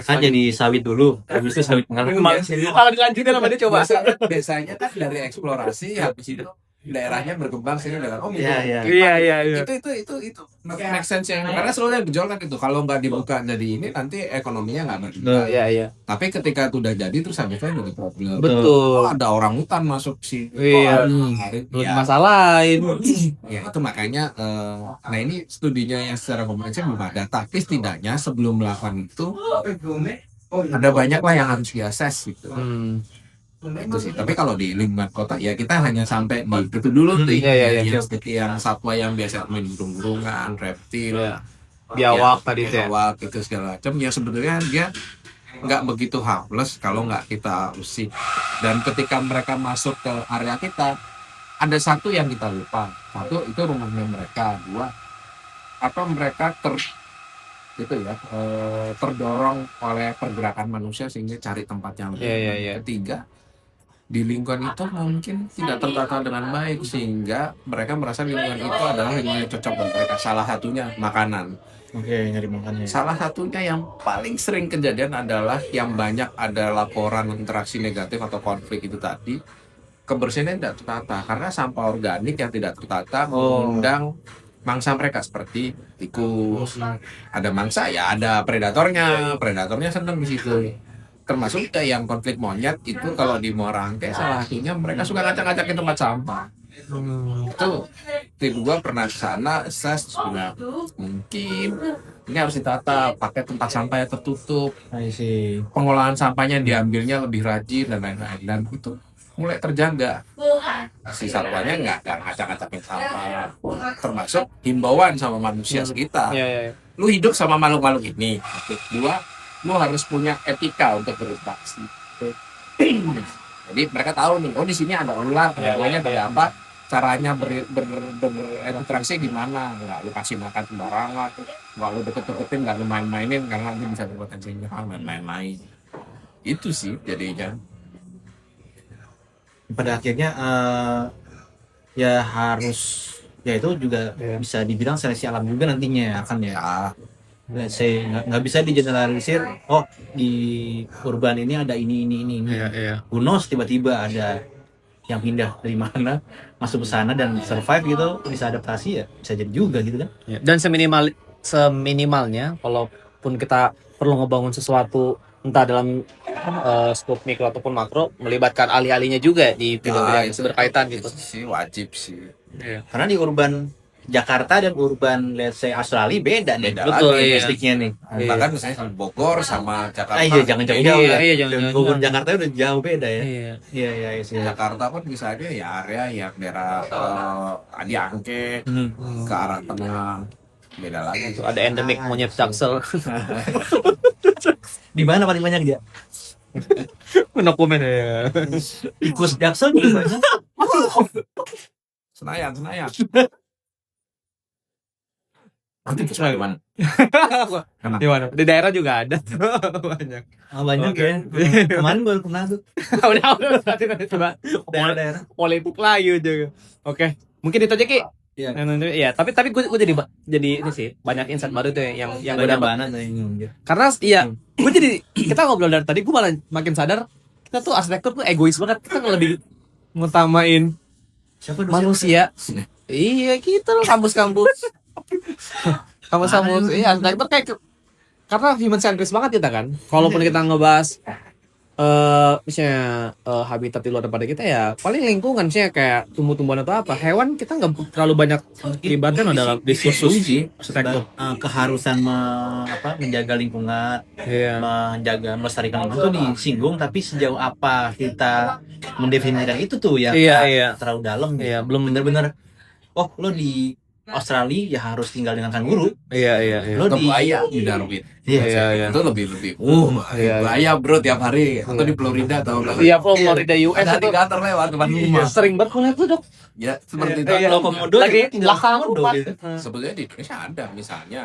Speaker 3: kan jadi sawit dulu, habis itu sawit pengalaman.
Speaker 1: Kalau dilanjutin sama dia coba.
Speaker 2: Biasanya kan dari eksplorasi habis itu daerahnya berkembang sini dengan
Speaker 1: Iya.
Speaker 2: Itu make sense yang karena selalu yang dijual kan itu kalau nggak dibuka jadi ini nanti ekonominya nggak berkembang.
Speaker 1: Iya.
Speaker 2: Tapi ketika itu udah jadi terus habis itu jadi problem.
Speaker 1: Betul.
Speaker 2: Ada orang hutan masuk sih.
Speaker 1: Iya. Masalahin.
Speaker 2: Ya itu makanya nah ini studinya yang secara komprehensif belum ada, tapi setidaknya sebelum melakukan itu ada banyak lah yang harus diakses gitu. Itu sih. Tapi kalau di lingkungan kota ya kita hanya sampai di itu dulu tuh. Seperti yang satwa yang biasa main burung-burungan, reptil,
Speaker 1: biawak tadi ya.
Speaker 2: Biawak itu segala macam yang sebetulnya dia nggak begitu harmless kalau nggak kita usik. Dan ketika mereka masuk ke area kita, ada satu yang kita lupa. Satu itu rumahnya mereka, dua atau mereka terdorong oleh pergerakan manusia sehingga cari tempat yang lebih. Ketiga, di lingkungan itu mungkin tidak tertata dengan baik sehingga mereka merasa lingkungan itu adalah lingkungan yang cocok buat mereka. Salah satunya makanan.
Speaker 3: Nyari makannya.
Speaker 2: Salah satunya yang paling sering kejadian adalah yang banyak ada laporan interaksi negatif atau konflik itu tadi, kebersihannya tidak tertata karena sampah organik yang tidak tertata mengundang mangsa mereka seperti tikus. Ada mangsa ya ada predatornya seneng di situ. Termasuk kayak yang konflik monyet itu kalau di Morangke salah satunya mereka suka ngacak-ngacakin tempat sampah. Itu tim gua pernah ke sana, saya bilang mungkin ini harus ditata pakai tempat sampah yang tertutup. Pengolahan sampahnya diambilnya lebih rajin dan lain-lain, dan itu mulai terjaga. Si satwanya nggak ngacak-ngacakin sampah, termasuk himbauan sama manusia sekitar. Lu hidup sama makhluk-makhluk ini. Kedua, lu harus punya etika untuk berinteraksi. Jadi mereka tahu nih, oh di sini ada ular, namanya kayak apa, caranya berinteraksi gimana, nggak lu kasih makan sembarangan, nggak lu deket-deketin, nggak lu main-mainin karena nanti bisa berpotensi nyerang dan lain-lain. Itu sih jadinya.
Speaker 3: Pada akhirnya ya harus, ya itu juga bisa dibilang seleksi alam juga nantinya akan ya. Let's say nggak bisa digeneralisir, oh di urban ini ada ini. Who knows, tiba-tiba ada yang pindah dari mana masuk ke sana dan survive gitu, bisa adaptasi, ya bisa jadi juga gitu kan.
Speaker 1: Dan seminimalnya walaupun kita perlu ngebangun sesuatu entah dalam skop mikro ataupun makro, melibatkan ahli-ahlinya juga di bidang yang berkaitan gitu.
Speaker 2: Sih wajib sih.
Speaker 3: Karena di urban Jakarta dan urban let's say Australia beda nih.
Speaker 1: Betul,
Speaker 3: logistiknya nih.
Speaker 2: Bahkan misalnya Bogor sama Jakarta.
Speaker 3: Jangan jauh-jauh ya.
Speaker 1: Jangan
Speaker 3: Bogor Jakarta udah jauh beda ya. Iya.
Speaker 2: Jakarta pun misalnya ya area yang daerah Adi Angke ke arah tengah, beda lagi.
Speaker 1: Itu ada endemik monyet jaksel.
Speaker 3: Di mana paling banyak dia?
Speaker 1: No comment ya.
Speaker 3: Tikus jaksel juga banyak.
Speaker 2: Senayan. Tikus mana?
Speaker 1: Di mana? Di daerah juga ada. Banyak.
Speaker 3: Banyak ya. Kemarin gue pernah tuh.
Speaker 1: Udah berarti coba
Speaker 3: Daerah.
Speaker 1: politik lagi juga. Oke, mungkin itu aja Ki. Iya, tapi gue jadi ini sih banyak insight baru tuh yang gue dapat. Karena gue jadi kita ngobrol dari tadi gue malah makin sadar kita tuh arsitektur tuh egois banget, kita lebih ngutamain manusia. Iya, kita loh kampus-kampus. Iya, arsitektur kayak karena human centris banget kita kan. Kalaupun kita ngebahas misalnya habitat di luar daripada kita, ya paling lingkungan sih, kayak tumbuh-tumbuhan atau apa, hewan kita nggak terlalu banyak dilibatkan dalam diskursus arsitektur.
Speaker 3: Keharusan menjaga lingkungan, menjaga melestarikan lingkungan itu disinggung, tapi sejauh apa kita mendefinisikan itu tuh ya terlalu dalam.
Speaker 1: Iya, belum
Speaker 3: bener-bener. Oh, lo di Australia ya harus tinggal dengan kanguru.
Speaker 1: Iya.
Speaker 2: Lo di buaya di Darwin.
Speaker 1: Iya.
Speaker 2: Itu lebih. Buaya bro tiap hari. Atau di Florida atau
Speaker 1: Iya, Florida US
Speaker 2: ada
Speaker 1: itu
Speaker 2: alligator lewat depan rumah.
Speaker 1: sering banget ngeliat tuh, Dok.
Speaker 2: Ya, seperti itu.
Speaker 3: Kalau komodo
Speaker 1: lagi
Speaker 3: tinggal
Speaker 1: belakang rumah.
Speaker 2: Sebetulnya di Indonesia ada, misalnya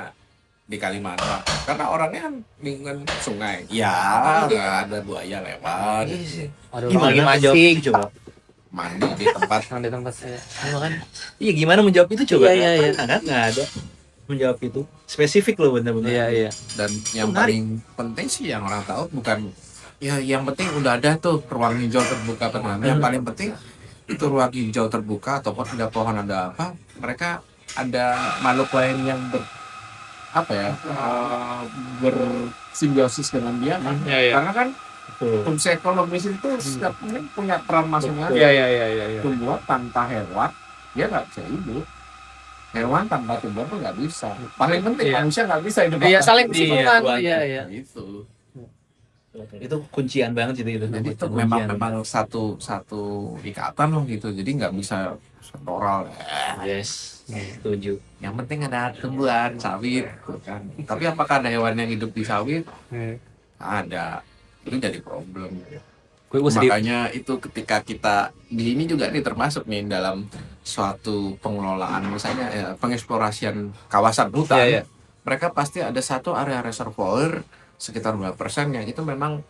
Speaker 2: di Kalimantan. Karena orangnya kan lingkungan sungai. Ya, nggak ada buaya lewat.
Speaker 3: Gimana jawab itu coba?
Speaker 2: Mandi di tempat
Speaker 1: saya.
Speaker 3: Iya, gimana menjawab itu coba?
Speaker 1: Iya.
Speaker 3: Kan nggak ada menjawab itu. Spesifik loh bener-bener.
Speaker 1: Iya.
Speaker 2: Dan yang paling penting sih yang orang tahu bukan ya, yang penting udah ada tuh ruang hijau terbuka tenang. Yang paling penting itu ruang hijau terbuka, ataupun ada pohon, ada apa, mereka ada makhluk lain yang bersimbiosis dengan dia kan. Karena kan fungsi ekologis itu setiap ini punya peran masing-masing.
Speaker 1: Iya.
Speaker 2: Tumbuhan tanpa hewan dia nggak bisa hidup. Hewan tanpa tumbuhan tuh nggak bisa. Paling penting manusia nggak bisa hidup.
Speaker 1: Iya, saling bersinggungan. Iya.
Speaker 3: Itu kuncian banget itu.
Speaker 2: Jadi itu memang satu ikatan loh gitu. Jadi nggak bisa sektoral.
Speaker 3: Yes, setuju.
Speaker 2: Yang penting ada tumbuhan sawit, kan. Tapi apakah ada hewan yang hidup di sawit? Ada. Itu jadi problem. Makanya itu ketika kita di ini juga nih termasuk nih dalam suatu pengelolaan, misalnya pengeksplorasian kawasan hutan, mereka pasti ada satu area reservoir sekitar 2% yang itu memang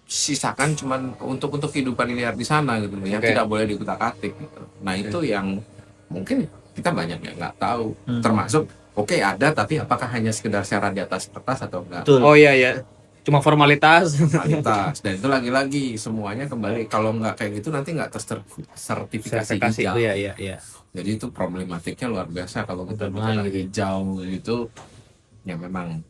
Speaker 2: disisakan cuman untuk kehidupan liar di sana gitu, yang tidak boleh dikutak-atik gitu. Nah itu yang mungkin kita banyak yang nggak tahu, termasuk ada, tapi apakah hanya sekedar syarat di atas kertas atau enggak?
Speaker 1: Betul. Oh iya. Cuma formalitas.
Speaker 2: kualitas. Dan itu lagi-lagi semuanya kembali, kalau nggak kayak gitu nanti nggak tersertifikasi hijau.
Speaker 1: Iya.
Speaker 2: Jadi itu problematiknya luar biasa kalau kita
Speaker 1: Betul
Speaker 2: bicara
Speaker 1: banget.
Speaker 2: hijau gitu. Ya memang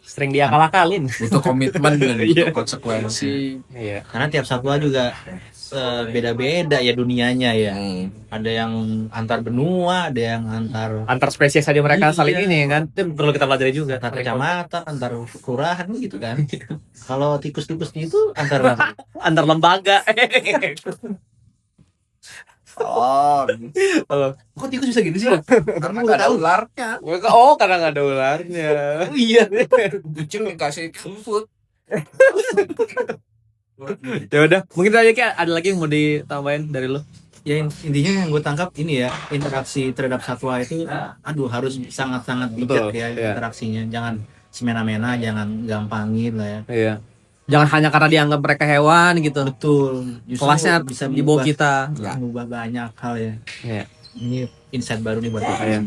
Speaker 1: Sering diakal-akalin.
Speaker 2: butuh komitmen dan
Speaker 1: Iya.
Speaker 2: butuh konsekuensi.
Speaker 1: Iya.
Speaker 3: Karena tiap satwa juga beda-beda ya dunianya ya. Ada yang antar benua, ada yang
Speaker 1: Antar spesies aja mereka
Speaker 3: Iya.
Speaker 1: saling ini kan. Itu perlu kita pelajari juga.
Speaker 3: antar kecamatan, antar kelurahan gitu kan. Kalau tikus-tikusnya itu antar
Speaker 1: Antar lembaga.
Speaker 2: Oh,
Speaker 3: kok tikus bisa gitu sih?
Speaker 2: karena nggak ada ularnya.
Speaker 1: Oh, karena nggak ada ularnya.
Speaker 3: Iya.
Speaker 2: Kucing dikasih food.
Speaker 1: Ya udah, mungkin aja kayak ada lagi yang mau ditambahin dari lo.
Speaker 3: Ya intinya yang gue tangkap ini ya, interaksi terhadap satwa itu aduh harus sangat-sangat bijak
Speaker 1: Betul,
Speaker 3: ya
Speaker 1: iya.
Speaker 3: interaksinya. Jangan semena-mena, jangan gampangin lah ya.
Speaker 1: Iya. Jangan hanya karena dianggap mereka hewan gitu.
Speaker 3: Betul. Justru
Speaker 1: Kelasnya
Speaker 3: bisa
Speaker 1: di bawah
Speaker 3: mengubah-
Speaker 1: kita.
Speaker 3: mengubah banyak hal ya.
Speaker 1: Iya.
Speaker 3: Ini insight baru nih buat kita.
Speaker 1: Iya.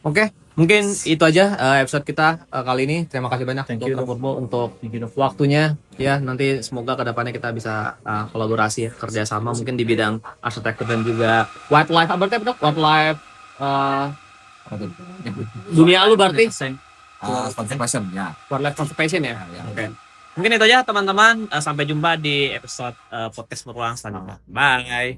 Speaker 1: Oke, mungkin itu aja episode kita kali ini. Terima kasih banyak
Speaker 3: Thank you,
Speaker 1: Dr.
Speaker 3: Dok.
Speaker 1: Purbo untuk
Speaker 3: Thank you, Dok.
Speaker 1: waktunya. Ya, nanti semoga kedepannya kita bisa kolaborasi ya, kerjasama mungkin di bidang arsitektur dan juga wildlife. Berarti apa dok? Wildlife dunia lu berarti
Speaker 2: Conservation ya.
Speaker 1: wildlife conservation ya.
Speaker 2: Ya.
Speaker 1: Oke. Mungkin itu aja teman-teman. Sampai jumpa di episode podcast berulang selanjutnya. Bye.